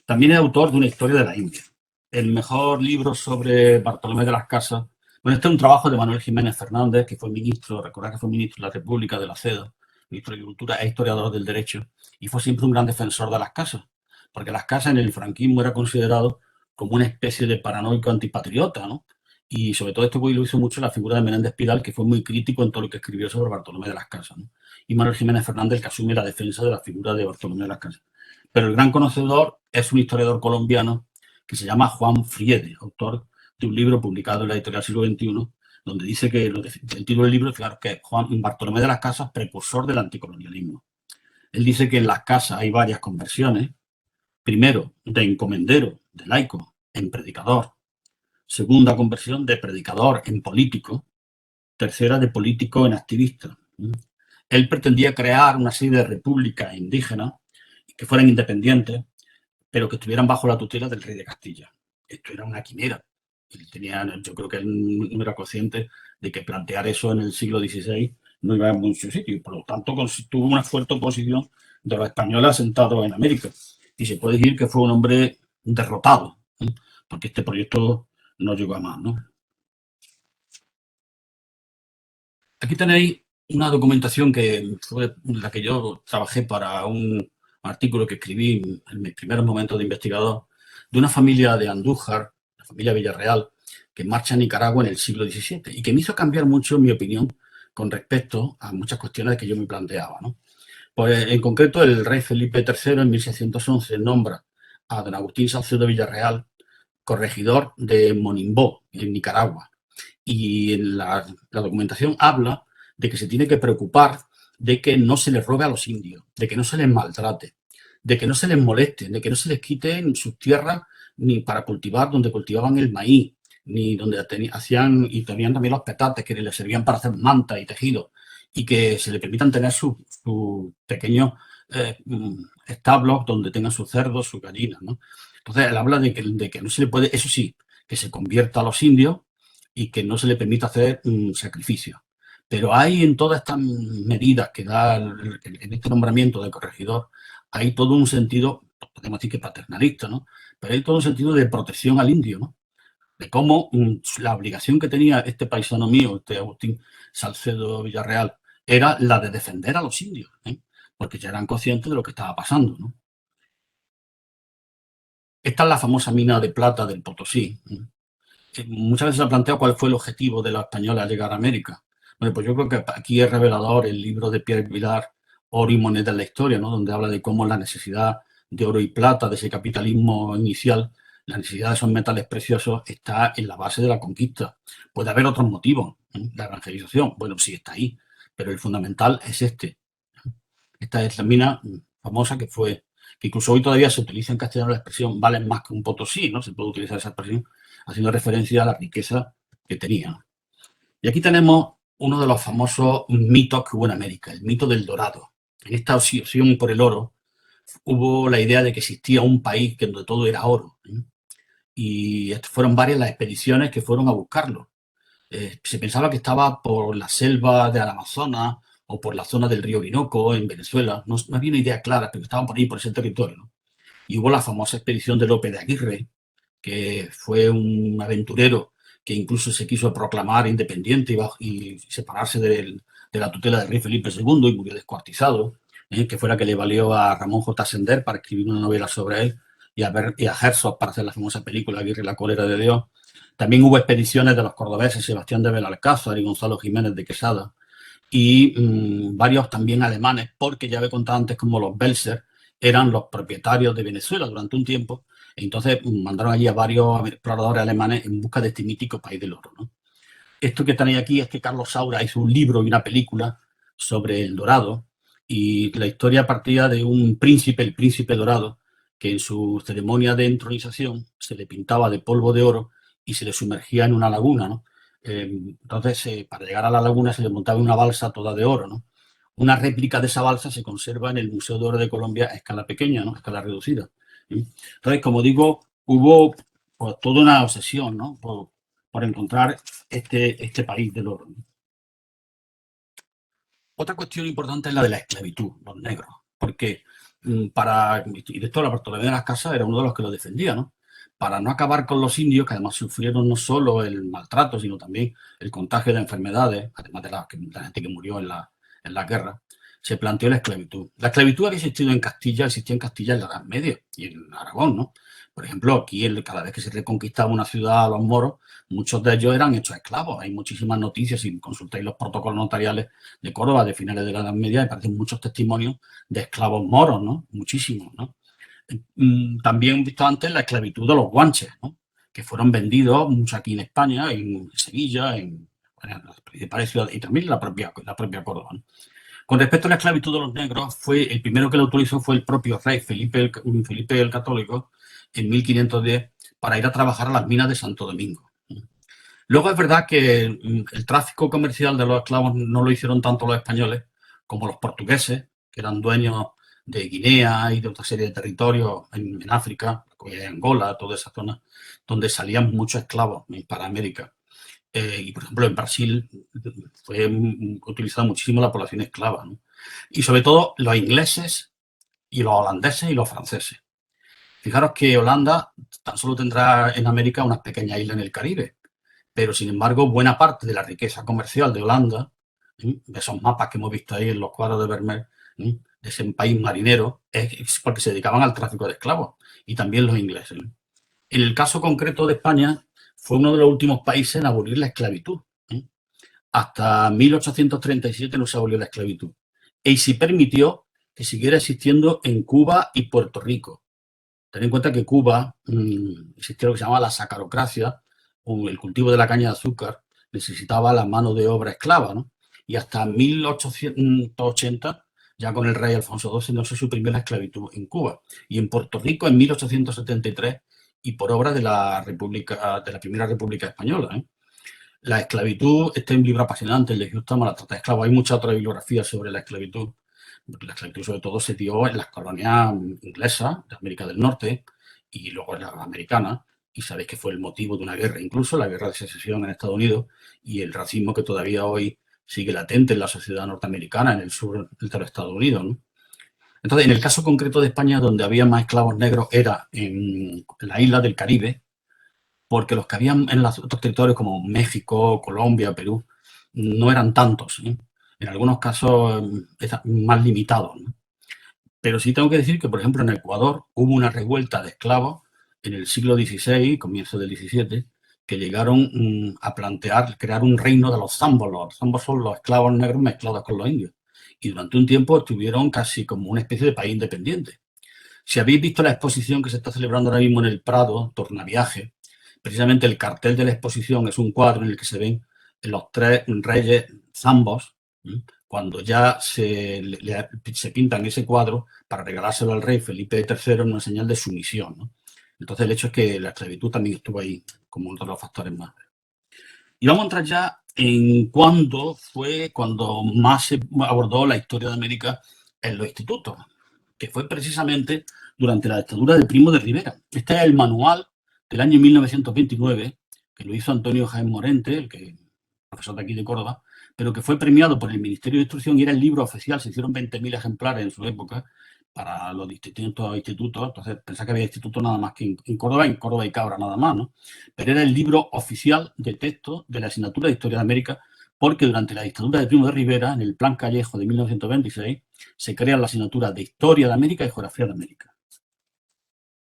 También es autor de una historia de la India. El mejor libro sobre Bartolomé de las Casas. Bueno, este es un trabajo de Manuel Jiménez Fernández, que fue ministro, recordad que fue ministro de la República de la CEDA, ministro de Agricultura e historiador del derecho, y fue siempre un gran defensor de las casas, porque las casas en el franquismo era considerado como una especie de paranoico antipatriota, ¿no? Y sobre todo esto lo hizo mucho la figura de Menéndez Pidal, que fue muy crítico en todo lo que escribió sobre Bartolomé de las Casas, ¿no? Y Manuel Jiménez Fernández, que asume la defensa de la figura de Bartolomé de las Casas. Pero el gran conocedor es un historiador colombiano que se llama Juan Friede, autor de un libro publicado en la editorial Siglo XXI, donde dice que el título del libro, fijaros, que es Juan Bartolomé de las Casas, precursor del anticolonialismo. Él dice que en las casas hay varias conversiones. Primero, de encomendero, de laico, en predicador. Segunda conversión, de predicador en político. tercera de político en activista. Él pretendía crear una serie de repúblicas indígenas que fueran independientes, pero que estuvieran bajo la tutela del rey de Castilla. Esto era una quimera. Yo creo que él no era consciente de que plantear eso en el siglo XVI no iba a mucho sitio, y por lo tanto tuvo una fuerte oposición de los españoles asentados en América. Y se puede decir que fue un hombre derrotado, porque este proyecto no llegó a más, ¿no? Aquí tenéis una documentación que fue la que yo trabajé para un artículo que escribí en mis primeros momentos de investigador, de una familia de Andújar, la familia Villarreal, que marcha a Nicaragua en el siglo XVII y que me hizo cambiar mucho mi opinión con respecto a muchas cuestiones que yo me planteaba, ¿no? Pues en concreto el rey Felipe III en 1611 nombra a don Agustín Salcedo Villarreal corregidor de Monimbó, en Nicaragua. Y en la documentación habla de que se tiene que preocupar de que no se les robe a los indios, de que no se les maltrate, de que no se les moleste, de que no se les quiten sus tierras ni para cultivar donde cultivaban el maíz, ni donde hacían y tenían también los petates que les servían para hacer mantas y tejidos, y que se le permitan tener sus pequeños establos donde tengan sus cerdos, sus gallinas, ¿no? Entonces él habla de que no se le puede, eso sí, que se convierta a los indios y que no se le permita hacer sacrificios. Pero hay en todas estas medidas que da en este nombramiento de corregidor, hay todo un sentido, podemos decir que paternalista, ¿no? Pero hay todo un sentido de protección al indio, ¿no? De cómo la obligación que tenía este paisano mío, este Agustín Salcedo Villarreal, era la de defender a los indios, ¿eh? Porque ya eran conscientes de lo que estaba pasando, ¿no? Esta es la famosa mina de plata del Potosí, ¿eh? Muchas veces se ha planteado cuál fue el objetivo de los españoles al llegar a América. Bueno, pues yo creo que aquí es revelador el libro de Pierre Vilar, Oro y moneda en la historia, ¿no? Donde habla de cómo la necesidad de oro y plata, de ese capitalismo inicial, la necesidad de esos metales preciosos está en la base de la conquista. Puede haber otros motivos, ¿eh? La evangelización, bueno, sí está ahí, pero el fundamental es este. Esta es la mina famosa que incluso hoy todavía se utiliza en castellano la expresión valen más que un Potosí, ¿no? Se puede utilizar esa expresión haciendo referencia a la riqueza que tenía. Y aquí tenemos uno de los famosos mitos que hubo en América, el mito del dorado. En esta obsesión por el oro hubo la idea de que existía un país que donde todo era oro, ¿eh? Y fueron varias las expediciones que fueron a buscarlo. Se pensaba que estaba por la selva del Amazonas o por la zona del río Orinoco en Venezuela. No, no había una idea clara, pero estaban por ahí, por ese territorio, ¿no? Y hubo la famosa expedición de Lope de Aguirre, que fue un aventurero que incluso se quiso proclamar independiente y separarse de la tutela del rey Felipe II y murió descuartizado, que fue la que le valió a Ramón J. Sender para escribir una novela sobre él y a Herzog para hacer la famosa película Aguirre, la cólera de Dios. También hubo expediciones de los cordobeses Sebastián de Belalcázar y Gonzalo Jiménez de Quesada y varios también alemanes, porque ya he contado antes como los Belser eran los propietarios de Venezuela durante un tiempo, e entonces mandaron allí a varios exploradores alemanes en busca de este mítico país del oro, ¿no? Esto que tenéis aquí es que Carlos Saura hizo un libro y una película sobre el dorado, y la historia partía de un príncipe, el príncipe dorado, que en su ceremonia de entronización se le pintaba de polvo de oro y se le sumergía en una laguna, ¿no? Entonces, para llegar a la laguna se le montaba una balsa toda de oro, ¿no? Una réplica de esa balsa se conserva en el Museo de Oro de Colombia a escala pequeña, ¿no? A escala reducida. ¿Sí? Entonces, como digo, hubo pues, toda una obsesión, ¿no? Por encontrar este país del oro, ¿no? Otra cuestión importante es la de la esclavitud, los negros, porque y de esto la Bartolomé de las Casas era uno de los que lo defendía, ¿no? Para no acabar con los indios, que además sufrieron no solo el maltrato, sino también el contagio de enfermedades, además de la gente que murió en la guerra, se planteó la esclavitud. La esclavitud había existido en Castilla, existía en Castilla en la Edad Media y en Aragón, ¿no? Por ejemplo, aquí cada vez que se reconquistaba una ciudad a los moros, muchos de ellos eran hechos esclavos. Hay muchísimas noticias, si consultáis los protocolos notariales de Córdoba de finales de la Edad Media, me parecen muchos testimonios de esclavos moros, ¿no? Muchísimos, ¿no? También he visto antes la esclavitud de los guanches, ¿no? Que fueron vendidos mucho aquí en España, en Sevilla, en las principales ciudades y también la propia Córdoba, ¿no? Con respecto a la esclavitud de los negros, el primero que lo autorizó fue el propio rey Felipe el Católico en 1510 para ir a trabajar a las minas de Santo Domingo. Luego es verdad que el tráfico comercial de los esclavos no lo hicieron tanto los españoles como los portugueses, que eran dueños de Guinea y de otra serie de territorios en África, Angola, toda esa zona, donde salían muchos esclavos para América. Y, por ejemplo, en Brasil fue utilizada muchísimo la población esclava, ¿no? Y sobre todo los ingleses y los holandeses y los franceses. Fijaros que Holanda tan solo tendrá en América unas pequeñas islas en el Caribe, pero sin embargo buena parte de la riqueza comercial de Holanda, de esos mapas que hemos visto ahí en los cuadros de Vermeer, de ese país marinero, es porque se dedicaban al tráfico de esclavos, y también los ingleses. En el caso concreto de España, fue uno de los últimos países en abolir la esclavitud. Hasta 1837 no se abolió la esclavitud. Y se permitió que siguiera existiendo en Cuba y Puerto Rico. Ten en cuenta que Cuba existía lo que se llama la sacarocracia, o el cultivo de la caña de azúcar, necesitaba la mano de obra esclava, ¿no? Y hasta 1880, ya con el rey Alfonso XII, no se suprimió la esclavitud en Cuba. Y en Puerto Rico en 1873, y por obra de la República, de la Primera República Española, ¿eh? La esclavitud, este es un libro apasionante, el de Houston, la trata de esclavos. Hay mucha otra bibliografía sobre la esclavitud. La esclavitud sobre todo se dio en las colonias inglesas de América del Norte y luego en las americanas, y sabéis que fue el motivo de una guerra, incluso la guerra de secesión en Estados Unidos, y el racismo que todavía hoy sigue latente en la sociedad norteamericana, en el sur de los Estados Unidos, ¿no? Entonces, en el caso concreto de España, donde había más esclavos negros era en la isla del Caribe, porque los que habían en los otros territorios como México, Colombia, Perú, no eran tantos, ¿eh? En algunos casos más limitados, ¿no? Pero sí tengo que decir que, por ejemplo, en Ecuador hubo una revuelta de esclavos en el siglo XVI, comienzo del XVII, que llegaron a plantear crear un reino de los zambos. Los zambos son los esclavos negros mezclados con los indios. Y durante un tiempo estuvieron casi como una especie de país independiente. Si habéis visto la exposición que se está celebrando ahora mismo en el Prado, Tornaviaje, precisamente el cartel de la exposición es un cuadro en el que se ven los tres reyes zambos, cuando ya se pintan ese cuadro para regalárselo al rey Felipe III en una señal de sumisión, ¿no? Entonces el hecho es que la esclavitud también estuvo ahí como uno de los factores más. Y vamos a entrar ya en cuándo fue cuando más se abordó la historia de América en los institutos, que fue precisamente durante la dictadura de Primo de Rivera. Este es el manual del año 1929, que lo hizo Antonio Jaén Morente, el que profesor de aquí de Córdoba, pero que fue premiado por el Ministerio de Instrucción y era el libro oficial. Se hicieron 20.000 ejemplares en su época para los distintos institutos. Entonces pensaba que había institutos nada más que en Córdoba y Cabra nada más, ¿no? Pero era el libro oficial de texto de la asignatura de Historia de América, porque durante la dictadura de Primo de Rivera, en el Plan Callejo de 1926, se crea la asignatura de Historia de América y Geografía de América.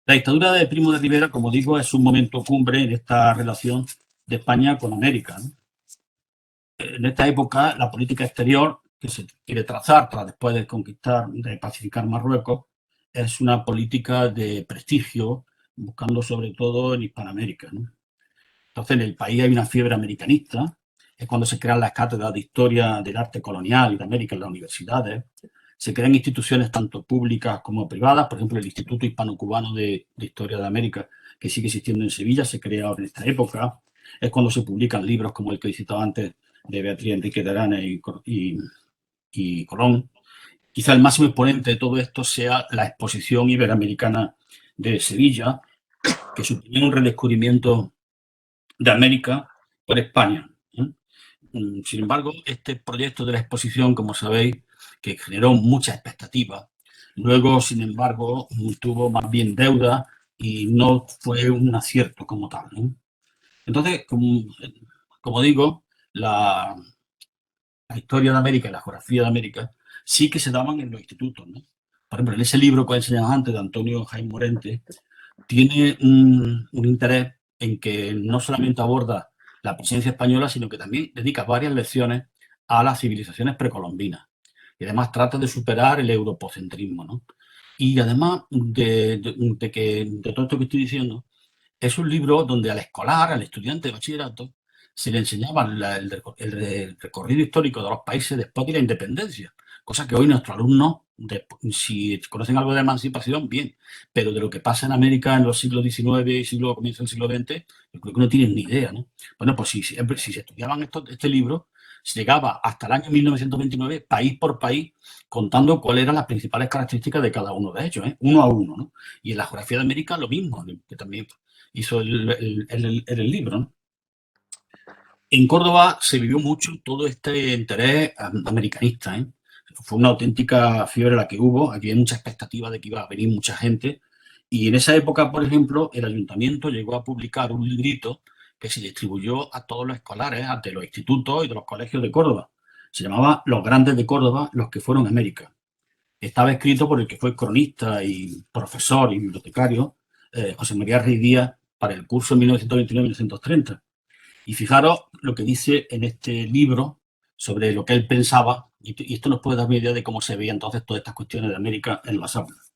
La dictadura de Primo de Rivera, como digo, es un momento cumbre en esta relación de España con América, ¿no? En esta época, la política exterior que se quiere trazar tras después de conquistar, de pacificar Marruecos, es una política de prestigio, buscando sobre todo en Hispanoamérica, ¿no? Entonces, en el país hay una fiebre americanista, es cuando se crean las cátedras de historia del arte colonial y de América en las universidades, se crean instituciones tanto públicas como privadas, por ejemplo, el Instituto Hispano-Cubano de Historia de América, que sigue existiendo en Sevilla, se crea en esta época, es cuando se publican libros como el que he citado antes de Beatriz Enrique de Arana y Colón. Quizá el máximo exponente de todo esto sea la Exposición Iberoamericana de Sevilla, que suponía un redescubrimiento de América por España, ¿eh? Sin embargo, este proyecto de la exposición, como sabéis, que generó mucha expectativa, luego, sin embargo, tuvo más bien deuda y no fue un acierto como tal, ¿no? Entonces, como digo, la historia de América y la geografía de América sí que se daban en los institutos, ¿no? Por ejemplo, en ese libro que enseñamos antes de Antonio Jaime Morente, tiene un interés en que no solamente aborda la presencia española, sino que también dedica varias lecciones a las civilizaciones precolombinas. Y además trata de superar el europocentrismo, ¿no? Y además de todo esto que estoy diciendo, es un libro donde al escolar, al estudiante de bachillerato, se le enseñaba el recorrido histórico de los países después de la independencia, cosa que hoy nuestros alumnos si conocen algo de emancipación, bien, pero de lo que pasa en América en los siglos XIX y comienzo del siglo XX, yo creo que no tienen ni idea, ¿no? Bueno, pues si se estudiaban este libro, se llegaba hasta el año 1929, país por país, contando cuáles eran las principales características de cada uno de ellos, ¿eh? Uno a uno, ¿no? Y en la geografía de América lo mismo, que también hizo el libro, ¿no? En Córdoba se vivió mucho todo este interés americanista, ¿eh? Fue una auténtica fiebre la que hubo, aquí hay mucha expectativa de que iba a venir mucha gente, y en esa época, por ejemplo, el ayuntamiento llegó a publicar un librito que se distribuyó a todos los escolares, de los institutos y de los colegios de Córdoba. Se llamaba Los Grandes de Córdoba, los que fueron a América. Estaba escrito por el que fue cronista y profesor y bibliotecario, José María Rey Díaz, para el curso 1929-1930. Y fijaros lo que dice en este libro sobre lo que él pensaba, y esto nos puede dar una idea de cómo se veían entonces todas estas cuestiones de América en las aulas.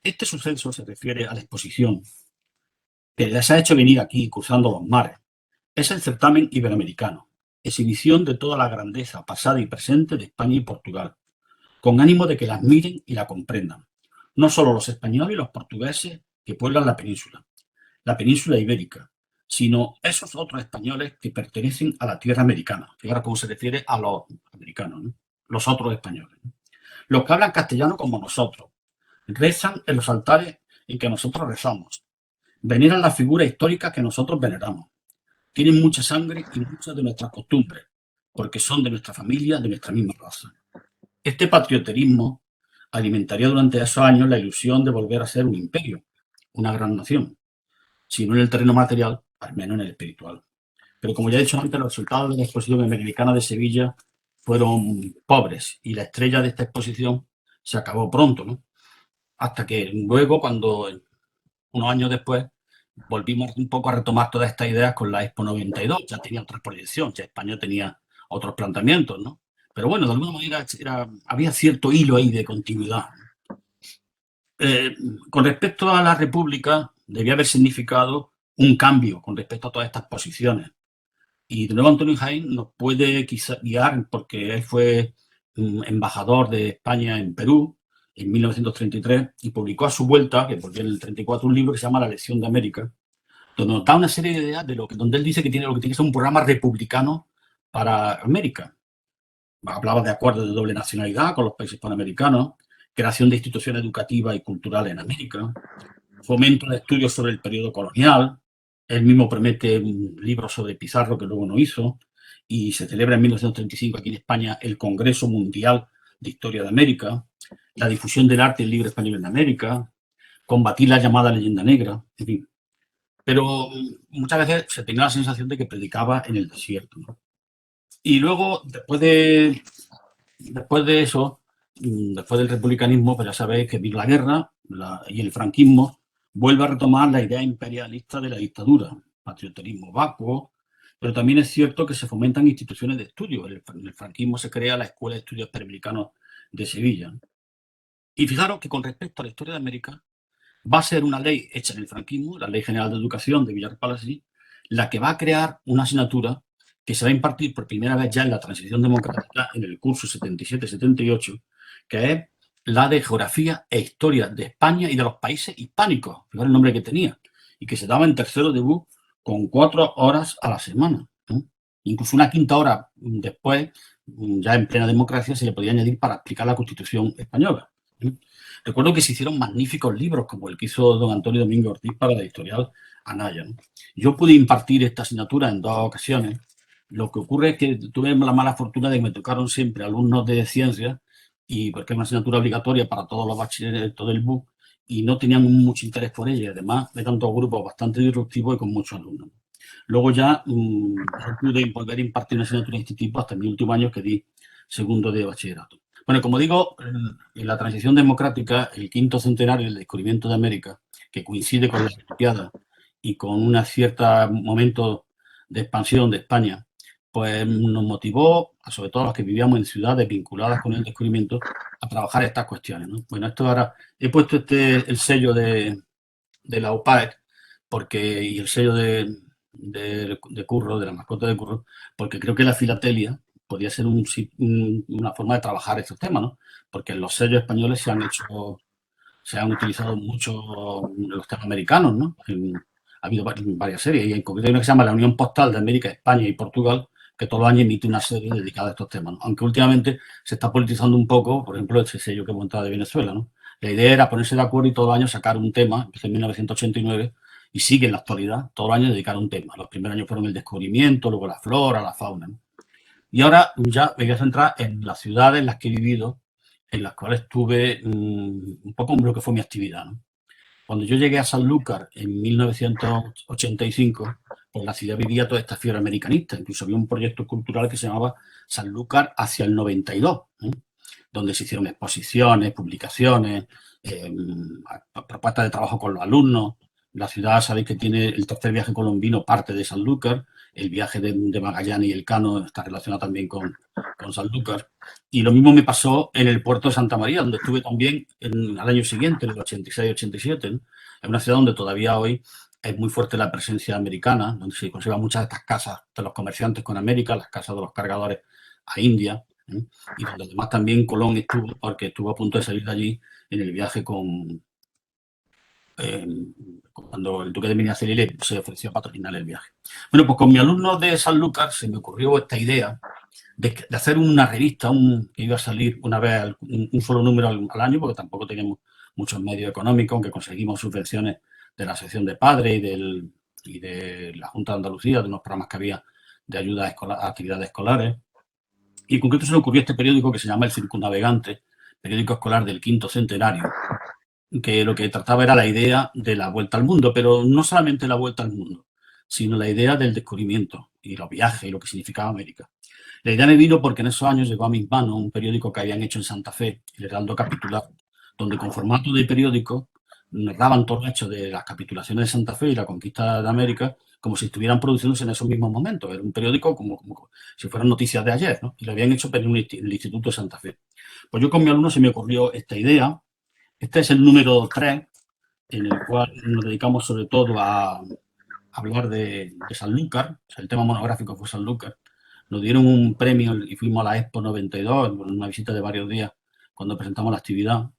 Este suceso se refiere a la exposición que les ha hecho venir aquí cruzando los mares. Es el certamen iberoamericano, exhibición de toda la grandeza pasada y presente de España y Portugal, con ánimo de que las miren y la comprendan. No solo los españoles y los portugueses que pueblan la península ibérica, sino esos otros españoles que pertenecen a la tierra americana. Fíjate cómo se refiere a los americanos, ¿no? Los otros españoles, ¿no? Los que hablan castellano como nosotros, rezan en los altares en que nosotros rezamos, veneran las figuras históricas que nosotros veneramos, tienen mucha sangre y muchas de nuestras costumbres, porque son de nuestra familia, de nuestra misma raza. Este patrioterismo alimentaría durante esos años la ilusión de volver a ser un imperio, una gran nación, si no en el terreno material, al menos en el espiritual. Pero como ya he dicho antes, los resultados de la exposición americana de Sevilla fueron pobres y la estrella de esta exposición se acabó pronto, ¿no? Hasta que luego, cuando unos años después, volvimos un poco a retomar todas estas ideas con la Expo 92, ya tenía otra proyección, ya España tenía otros planteamientos, ¿no? Pero bueno, de alguna manera había cierto hilo ahí de continuidad. Eh, con respecto a la República, debía haber significado un cambio con respecto a todas estas posiciones. Y de nuevo Antonio Jaén nos puede quizá guiar porque él fue embajador de España en Perú en 1933 y publicó a su vuelta, que volvió en el 34, un libro que se llama La lección de América, donde nos da una serie de ideas de donde él dice que tiene lo que tiene que ser un programa republicano para América. Hablaba de acuerdos de doble nacionalidad con los países panamericanos, creación de instituciones educativas y culturales en América, fomento de estudios sobre el periodo colonial. Él mismo promete un libro sobre Pizarro que luego no hizo, y se celebra en 1935 aquí en España el Congreso Mundial de Historia de América, la difusión del arte y el libro español en América, combatir la llamada leyenda negra, en fin. Pero muchas veces se tenía la sensación de que predicaba en el desierto, ¿no? Y luego, después de eso, después del republicanismo, pues ya sabéis que vino la guerra y el franquismo vuelve a retomar la idea imperialista de la dictadura, patrioterismo vacuo, pero también es cierto que se fomentan instituciones de estudio. En el franquismo se crea la Escuela de Estudios Iberoamericanos de Sevilla. Y fijaros que con respecto a la historia de América, va a ser una ley hecha en el franquismo, la Ley General de Educación de Villar Palasí, la que va a crear una asignatura que se va a impartir por primera vez ya en la transición democrática en el curso 77-78, que es la de Geografía e Historia de España y de los países hispánicos, fíjate el nombre que tenía, y que se daba en tercero debut con 4 horas a la semana, ¿no? Incluso una quinta hora después, ya en plena democracia, se le podía añadir para explicar la Constitución española, ¿no? Recuerdo que se hicieron magníficos libros, como el que hizo don Antonio Domingo Ortiz para la editorial Anaya, ¿no? Yo pude impartir esta asignatura en 2 ocasiones. Lo que ocurre es que tuve la mala fortuna de que me tocaron siempre alumnos de ciencias, y porque es una asignatura obligatoria para todos los bachilleres, todo el BUC, y no tenían mucho interés por ella. Además, de tantos grupos bastante disruptivos y con muchos alumnos. Luego ya no pude volver a impartir una asignatura de este tipo hasta mi último año, que di segundo de bachillerato. Bueno, como digo, en la transición democrática, el quinto centenario del descubrimiento de América, que coincide con la Olimpiada y con un cierto momento de expansión de España, pues nos motivó, sobre todo a los que vivíamos en ciudades vinculadas con el descubrimiento, a trabajar estas cuestiones, ¿no? Bueno, esto ahora, he puesto el sello de la UPAEC, y el sello de Curro, de la mascota de Curro, porque creo que la filatelia podía ser una forma de trabajar estos temas, ¿no? Porque en los sellos españoles se han utilizado mucho los temas americanos, ¿no? Ha habido varias series, y en concreto hay una que se llama La Unión Postal de América, España y Portugal, que todos los años emite una serie dedicada a estos temas, ¿no? Aunque últimamente se está politizando un poco, por ejemplo, ese sello que he montado de Venezuela, ¿no? La idea era ponerse de acuerdo y todos los años sacar un tema, empecé en 1989, y sigue en la actualidad, todos los años dedicar un tema. Los primeros años fueron el descubrimiento, luego la flora, la fauna, ¿no? Y ahora ya me voy a centrar en las ciudades en las que he vivido, en las cuales tuve un poco lo que fue mi actividad, ¿no? Cuando yo llegué a Sanlúcar en 1985, pues la ciudad vivía toda esta fiebre americanista. Incluso había un proyecto cultural que se llamaba Sanlúcar hacia el 92, ¿eh? Donde se hicieron exposiciones, publicaciones, propuestas de trabajo con los alumnos. La ciudad, sabéis que tiene el tercer viaje colombino, parte de Sanlúcar. El viaje de Magallanes y Elcano está relacionado también con Sanlúcar. Y lo mismo me pasó en el puerto de Santa María, donde estuve también al año siguiente, en el 86-87, ¿no? Es una ciudad donde todavía hoy es muy fuerte la presencia americana, donde se conservan muchas de estas casas de los comerciantes con América, las casas de los cargadores a India, ¿eh? Y donde además también Colón estuvo, porque estuvo a punto de salir de allí en el viaje eh, cuando el duque de Minas Gerais se ofreció a patrocinar el viaje. Bueno, pues con mi alumno de Sanlúcar se me ocurrió esta idea de hacer una revista que iba a salir una vez, un solo número al año, porque tampoco teníamos muchos medios económicos, aunque conseguimos subvenciones de la Asociación de Padres y de la Junta de Andalucía, de unos programas que había de ayuda a actividades escolares. Y en concreto se le ocurrió este periódico que se llama El Circunnavegante, periódico escolar del quinto centenario, que lo que trataba era la idea de la vuelta al mundo, pero no solamente la vuelta al mundo, sino la idea del descubrimiento y los viajes y lo que significaba América. La idea me vino porque en esos años llegó a mis manos un periódico que habían hecho en Santa Fe, el Heraldo Capitular, donde con formato de periódico narraban todo el hecho de las capitulaciones de Santa Fe y la conquista de América como si estuvieran produciéndose en esos mismos momentos. Era un periódico como si fueran noticias de ayer, ¿no? Y lo habían hecho en el Instituto de Santa Fe. Pues yo con mi alumno se me ocurrió esta idea. Este es el número 3, en el cual nos dedicamos sobre todo a hablar de Sanlúcar. O sea, el tema monográfico fue Sanlúcar. Nos dieron un premio y fuimos a la Expo 92, una visita de varios días, cuando presentamos la actividad.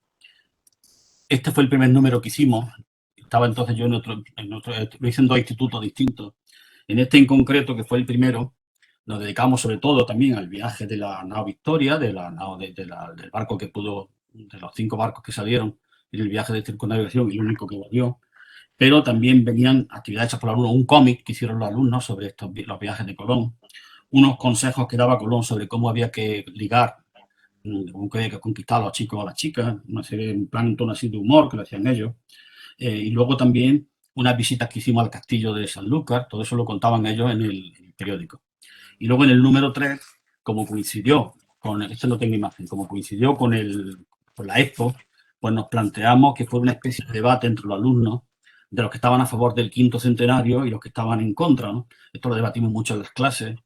Este fue el primer número que hicimos. Estaba entonces yo lo hice en dos institutos distintos. En este en concreto, que fue el primero, nos dedicamos sobre todo también al viaje de la nao Victoria, del barco que pudo, de los 5 barcos que salieron en el viaje de circunnavegación, el único que volvió. Pero también venían actividades hechas por alumnos, un cómic que hicieron los alumnos sobre los viajes de Colón, unos consejos que daba Colón sobre cómo había que ligar, cómo había que conquistar a los chicos o a las chicas, una serie, en plan, un tono así de humor que lo hacían ellos. Y luego también unas visitas que hicimos al castillo de Sanlúcar, todo eso lo contaban ellos en el periódico. Y luego en el número 3, como coincidió con, esto no tengo imagen, como coincidió con la Expo, pues nos planteamos que fue una especie de debate entre los alumnos de los que estaban a favor del quinto centenario y los que estaban en contra, ¿no? Esto lo debatimos mucho en las clases.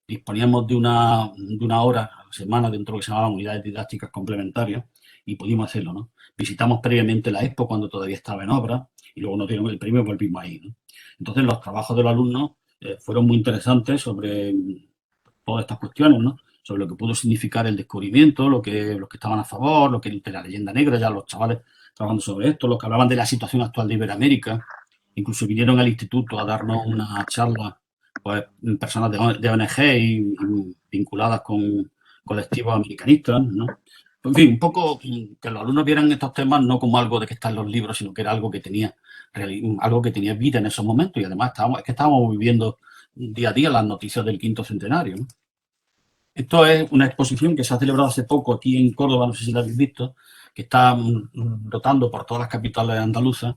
Disponíamos de una hora a la semana dentro de lo que se llamaban unidades didácticas complementarias y pudimos hacerlo, ¿no? Visitamos previamente la Expo cuando todavía estaba en obra y luego nos dieron el premio y volvimos ahí, ¿no? Entonces los trabajos de los alumnos fueron muy interesantes sobre todas estas cuestiones, ¿no? Sobre lo que pudo significar el descubrimiento, los que estaban a favor, lo que de la leyenda negra, ya los chavales trabajando sobre esto, los que hablaban de la situación actual de Iberoamérica, incluso vinieron al instituto a darnos una charla, pues, personas de ONG y vinculadas con colectivos americanistas, ¿no? En fin, un poco que los alumnos vieran estos temas no como algo de que está en los libros, sino que era algo que tenía vida en esos momentos, y además estábamos viviendo día a día las noticias del quinto centenario, ¿no? Esto es una exposición que se ha celebrado hace poco aquí en Córdoba, no sé si la habéis visto, que está rotando por todas las capitales andaluzas,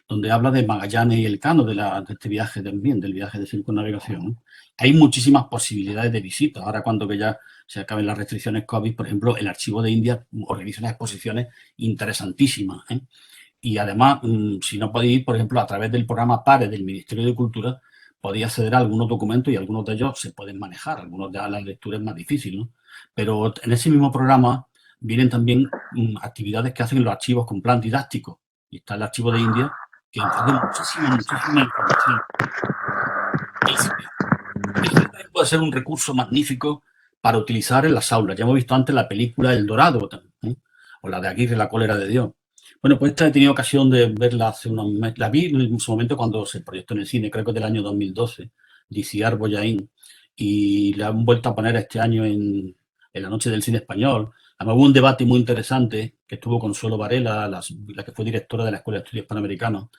donde habla de Magallanes y Elcano, de este viaje también, del viaje de circunnavegación, ¿no? Hay muchísimas posibilidades de visitas. Ahora, cuando que ya se acaben las restricciones COVID, por ejemplo, el Archivo de India organiza unas exposiciones interesantísimas, ¿eh? Y además, si no podéis ir, por ejemplo, a través del programa PARE del Ministerio de Cultura, podéis acceder a algunos documentos y algunos de ellos se pueden manejar, algunos de la lectura es más difícil, ¿no? Pero en ese mismo programa vienen también actividades que hacen los archivos con plan didáctico. Y está el Archivo de India, que ofrece muchísima información. El CITES puede ser un recurso magnífico para utilizar en las aulas. Ya hemos visto antes la película El Dorado, ¿eh? O la de Aguirre, La cólera de Dios. Bueno, pues esta he tenido ocasión de verla hace unos meses. La vi en su momento cuando se proyectó en el cine, creo que del año 2012, de Isiar Boyaín, y la han vuelto a poner este año en la Noche del Cine Español. Además, hubo un debate muy interesante que estuvo Consuelo Varela, la que fue directora de la Escuela de Estudios Panamericanos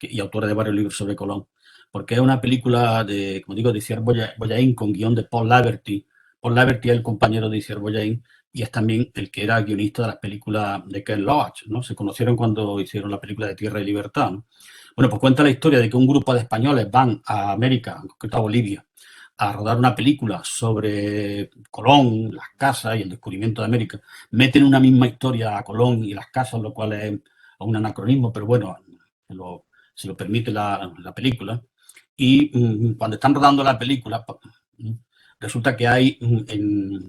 y autora de varios libros sobre Colón, porque es una película de, como digo, de Isiar Boyaín con guión de Paul Laverty. Paul Laverty es el compañero de Isiar Boyaín y es también el que era guionista de las películas de Ken Loach, ¿no? Se conocieron cuando hicieron la película de Tierra y Libertad, ¿no? Bueno, pues cuenta la historia de que un grupo de españoles van a América, en concreto a Bolivia, a rodar una película sobre Colón, las casas y el descubrimiento de América. Meten una misma historia a Colón y las casas, lo cual es un anacronismo, pero bueno, se lo permite la película. Y cuando están rodando la película, resulta que hay,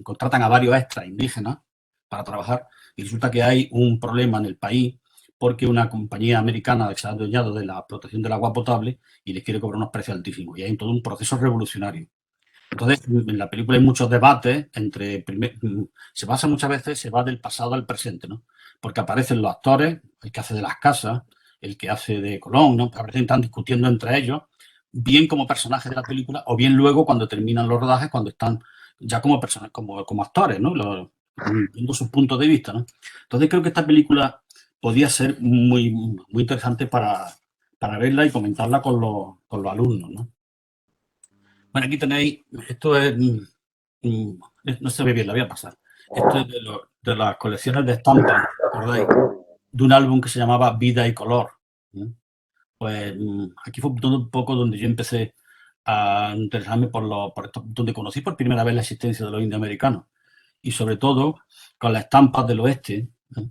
contratan a varios extras indígenas para trabajar y resulta que hay un problema en el país porque una compañía americana se ha adueñado de la protección del agua potable y les quiere cobrar unos precios altísimos. Y hay todo un proceso revolucionario. Entonces, en la película hay muchos debates entre... se basa muchas veces, se va del pasado al presente, ¿no? Porque aparecen los actores, el que hace de las casas, el que hace de Colón, ¿no? Aparecen, están discutiendo entre ellos, bien como personajes de la película, o bien luego cuando terminan los rodajes, cuando están ya como personas, como actores, ¿no? Viendo sus puntos de vista, ¿no? Entonces creo que esta película podía ser muy interesante para verla y comentarla con los alumnos, ¿no? Bueno, aquí tenéis, esto es, no se ve bien, la voy a pasar. Esto es de las colecciones de estampas, ¿recordáis? De un álbum que se llamaba Vida y Color. ¿Eh? Pues aquí fue todo un poco donde yo empecé a interesarme por esto, donde conocí por primera vez la existencia de los indios americanos. Y sobre todo con las estampas del oeste, ¿eh?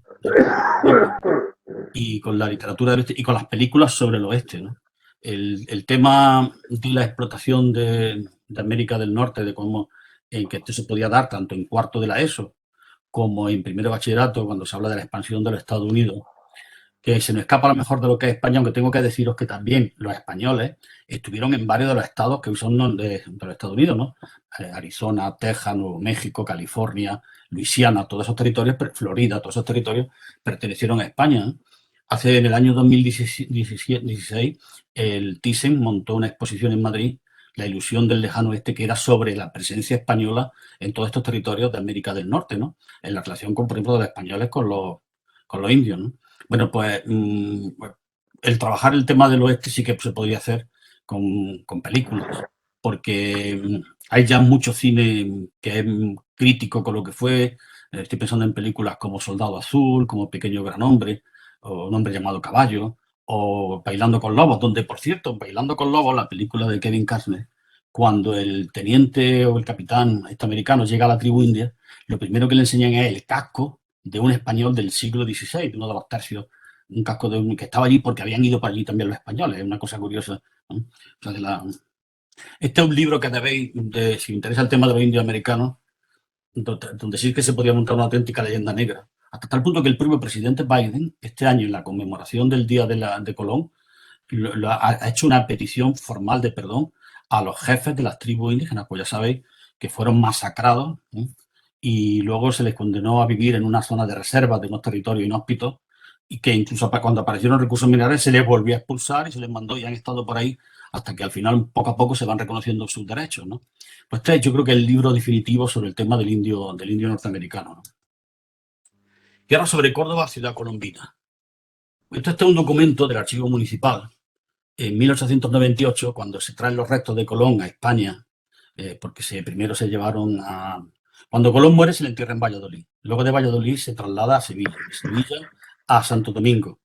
Y con la literatura del oeste y con las películas sobre el oeste, ¿no? El tema de la explotación de América del Norte, de cómo en que esto se podía dar tanto en cuarto de la ESO como en primero de bachillerato, cuando se habla de la expansión de los Estados Unidos, que se nos escapa a lo mejor de lo que es España, aunque tengo que deciros que también los españoles estuvieron en varios de los estados que hoy son de los Estados Unidos, ¿no? Arizona, Texas, Nuevo México, California, Luisiana, todos esos territorios, Florida, todos esos territorios pertenecieron a España, ¿eh? Hace en el año 2016, el Thyssen montó una exposición en Madrid, La ilusión del lejano oeste, que era sobre la presencia española en todos estos territorios de América del Norte, ¿no? En la relación, con, por ejemplo, de los españoles con los indios, ¿no? Bueno, pues el trabajar el tema del oeste sí que se podría hacer con películas, porque hay ya mucho cine que es crítico con lo que fue. Estoy pensando en películas como Soldado Azul, como Pequeño Gran Hombre, o Un hombre llamado Caballo, o Bailando con Lobos, donde, por cierto, Bailando con Lobos, la película de Kevin Costner, cuando el teniente o el capitán americano llega a la tribu india, lo primero que le enseñan es el casco de un español del siglo XVI, uno de los tercios, un casco que estaba allí porque habían ido para allí también los españoles, es una cosa curiosa, ¿no? O sea, este es un libro que debéis, si os interesa el tema de los indios americanos, donde sí que se podía montar una auténtica leyenda negra. Hasta tal punto que el propio presidente Biden, este año en la conmemoración del Día de Colón, ha hecho una petición formal de perdón a los jefes de las tribus indígenas, pues ya sabéis que fueron masacrados, ¿eh? Y luego se les condenó a vivir en una zona de reserva de unos territorios inhóspitos y que incluso cuando aparecieron recursos minerales se les volvió a expulsar y se les mandó y han estado por ahí hasta que al final poco a poco se van reconociendo sus derechos, ¿no? Pues este yo creo que es el libro definitivo sobre el tema del indio norteamericano, ¿no? Y ahora sobre Córdoba, ciudad colombina. Este es un documento del archivo municipal en 1898, cuando se traen los restos de Colón a España, porque primero se llevaron a... Cuando Colón muere se le entierra en Valladolid. Luego de Valladolid se traslada a Sevilla, de Sevilla a Santo Domingo.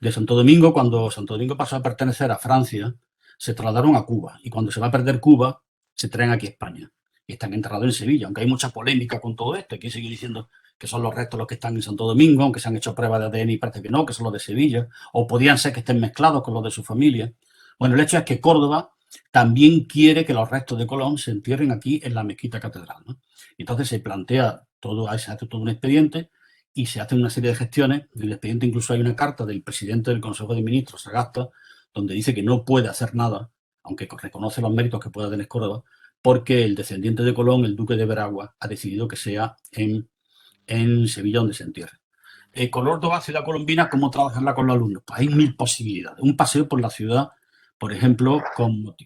De Santo Domingo, cuando Santo Domingo pasó a pertenecer a Francia, se trasladaron a Cuba. Y cuando se va a perder Cuba, se traen aquí a España. Y están enterrados en Sevilla, aunque hay mucha polémica con todo esto. Hay que seguir diciendo que son los restos los que están en Santo Domingo, aunque se han hecho pruebas de ADN y parece que no, que son los de Sevilla, o podían ser que estén mezclados con los de su familia. Bueno, el hecho es que Córdoba también quiere que los restos de Colón se entierren aquí en la mezquita catedral, ¿no? Entonces se plantea todo, se hace todo un expediente y se hacen una serie de gestiones. En el expediente incluso hay una carta del presidente del Consejo de Ministros, Sagasta, donde dice que no puede hacer nada, aunque reconoce los méritos que pueda tener Córdoba, porque el descendiente de Colón, el duque de Veragua, ha decidido que sea en Sevilla donde se entierre. Córdoba, ciudad colombina, ¿cómo trabajarla con los alumnos? Pues hay mil posibilidades. Un paseo por la ciudad, por ejemplo,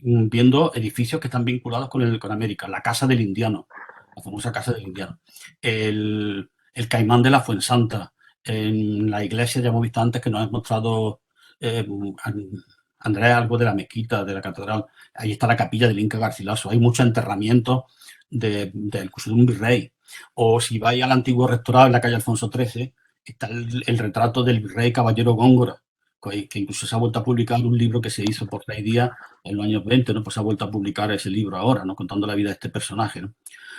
viendo edificios que están vinculados con América. La Casa del Indiano, la famosa Casa del Indiano. El Caimán de la Fuensanta. En la iglesia, ya hemos visto antes que nos ha mostrado eh, Andrés algo de la mezquita, de la catedral. Ahí está la capilla del Inca Garcilaso. Hay muchos enterramientos del curso de un virrey. O si vais al antiguo rectorado en la calle Alfonso XIII, está el retrato del virrey Caballero Góngora, que incluso se ha vuelto a publicar un libro que se hizo por Rey Díaz en los años 20, ¿no? Pues se ha vuelto a publicar ese libro ahora, ¿no? Contando la vida de este personaje, ¿no?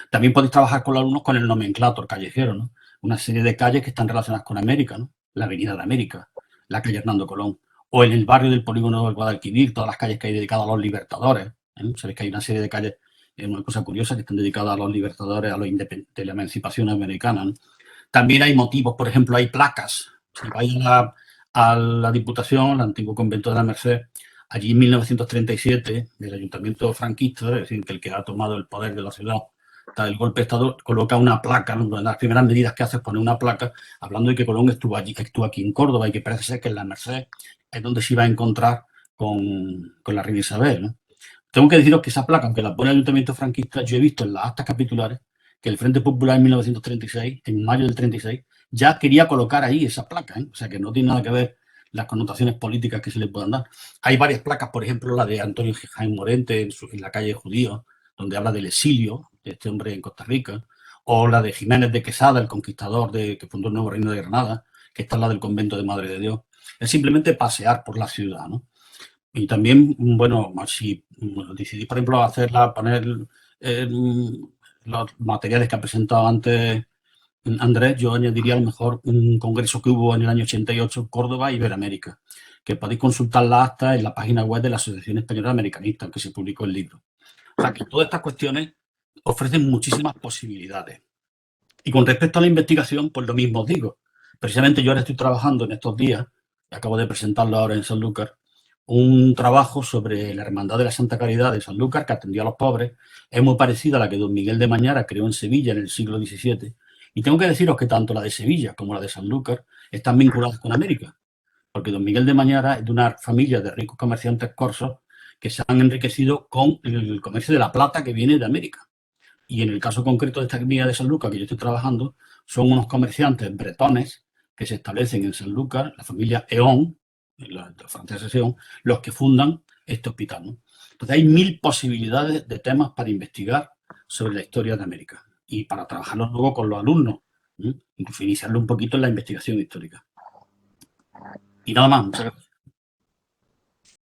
También podéis trabajar con los alumnos con el nomenclator callejero, ¿no? Una serie de calles que están relacionadas con América, ¿no? La Avenida de América, la calle Hernando Colón, o en el barrio del polígono del Guadalquivir, todas las calles que hay dedicadas a los libertadores, ¿eh? Sabéis que hay una serie de calles, una cosa curiosa, que están dedicadas a los libertadores, a los de la emancipación americana, ¿no? También hay motivos, por ejemplo, hay placas. Si vais a la Diputación, al antiguo convento de la Merced, allí en 1937, el ayuntamiento franquista, es decir, que el que ha tomado el poder de la ciudad tras el golpe de Estado, coloca una placa, ¿no? Una de las primeras medidas que hace es poner una placa hablando de que Colón estuvo allí, que estuvo aquí en Córdoba y que parece ser que en la Merced es donde se iba a encontrar con la reina Isabel, ¿no? Tengo que deciros que esa placa, aunque la pone el ayuntamiento franquista, yo he visto en las actas capitulares que el Frente Popular en 1936, en mayo del 36, ya quería colocar ahí esa placa, ¿eh? O sea que no tiene nada que ver las connotaciones políticas que se le puedan dar. Hay varias placas, por ejemplo, la de Antonio Jaén Morente en la calle Judío, donde habla del exilio de este hombre en Costa Rica, o la de Jiménez de Quesada, el conquistador que fundó el nuevo reino de Granada, que está en la del convento de Madre de Dios. Es simplemente pasear por la ciudad, ¿no? Y también, bueno, si decidís, por ejemplo, poner eh, los materiales que ha presentado antes Andrés, yo añadiría a lo mejor un congreso que hubo en el año 88, Córdoba y Iberoamérica, que podéis consultar la acta en la página web de la Asociación Española Americanista, que se publicó el libro. O sea, que todas estas cuestiones ofrecen muchísimas posibilidades. Y con respecto a la investigación, pues lo mismo os digo. Precisamente yo ahora estoy trabajando en estos días, acabo de presentarlo ahora en Sanlúcar, un trabajo sobre la Hermandad de la Santa Caridad de Sanlúcar, que atendía a los pobres. Es muy parecida a la que don Miguel de Mañara creó en Sevilla en el siglo XVII. Y tengo que deciros que tanto la de Sevilla como la de Sanlúcar están vinculadas con América, porque don Miguel de Mañara es de una familia de ricos comerciantes corsos que se han enriquecido con el comercio de la plata que viene de América. Y en el caso concreto de esta clínica de Sanlúcar que yo estoy trabajando, son unos comerciantes bretones que se establecen en Sanlúcar, la familia Eón, la francesa Eón, los que fundan este hospital, ¿no? Entonces hay mil posibilidades de temas para investigar sobre la historia de América y para trabajarlo luego con los alumnos, ¿sí? Incluso iniciarlo un poquito en la investigación histórica. Y nada más, muchas gracias.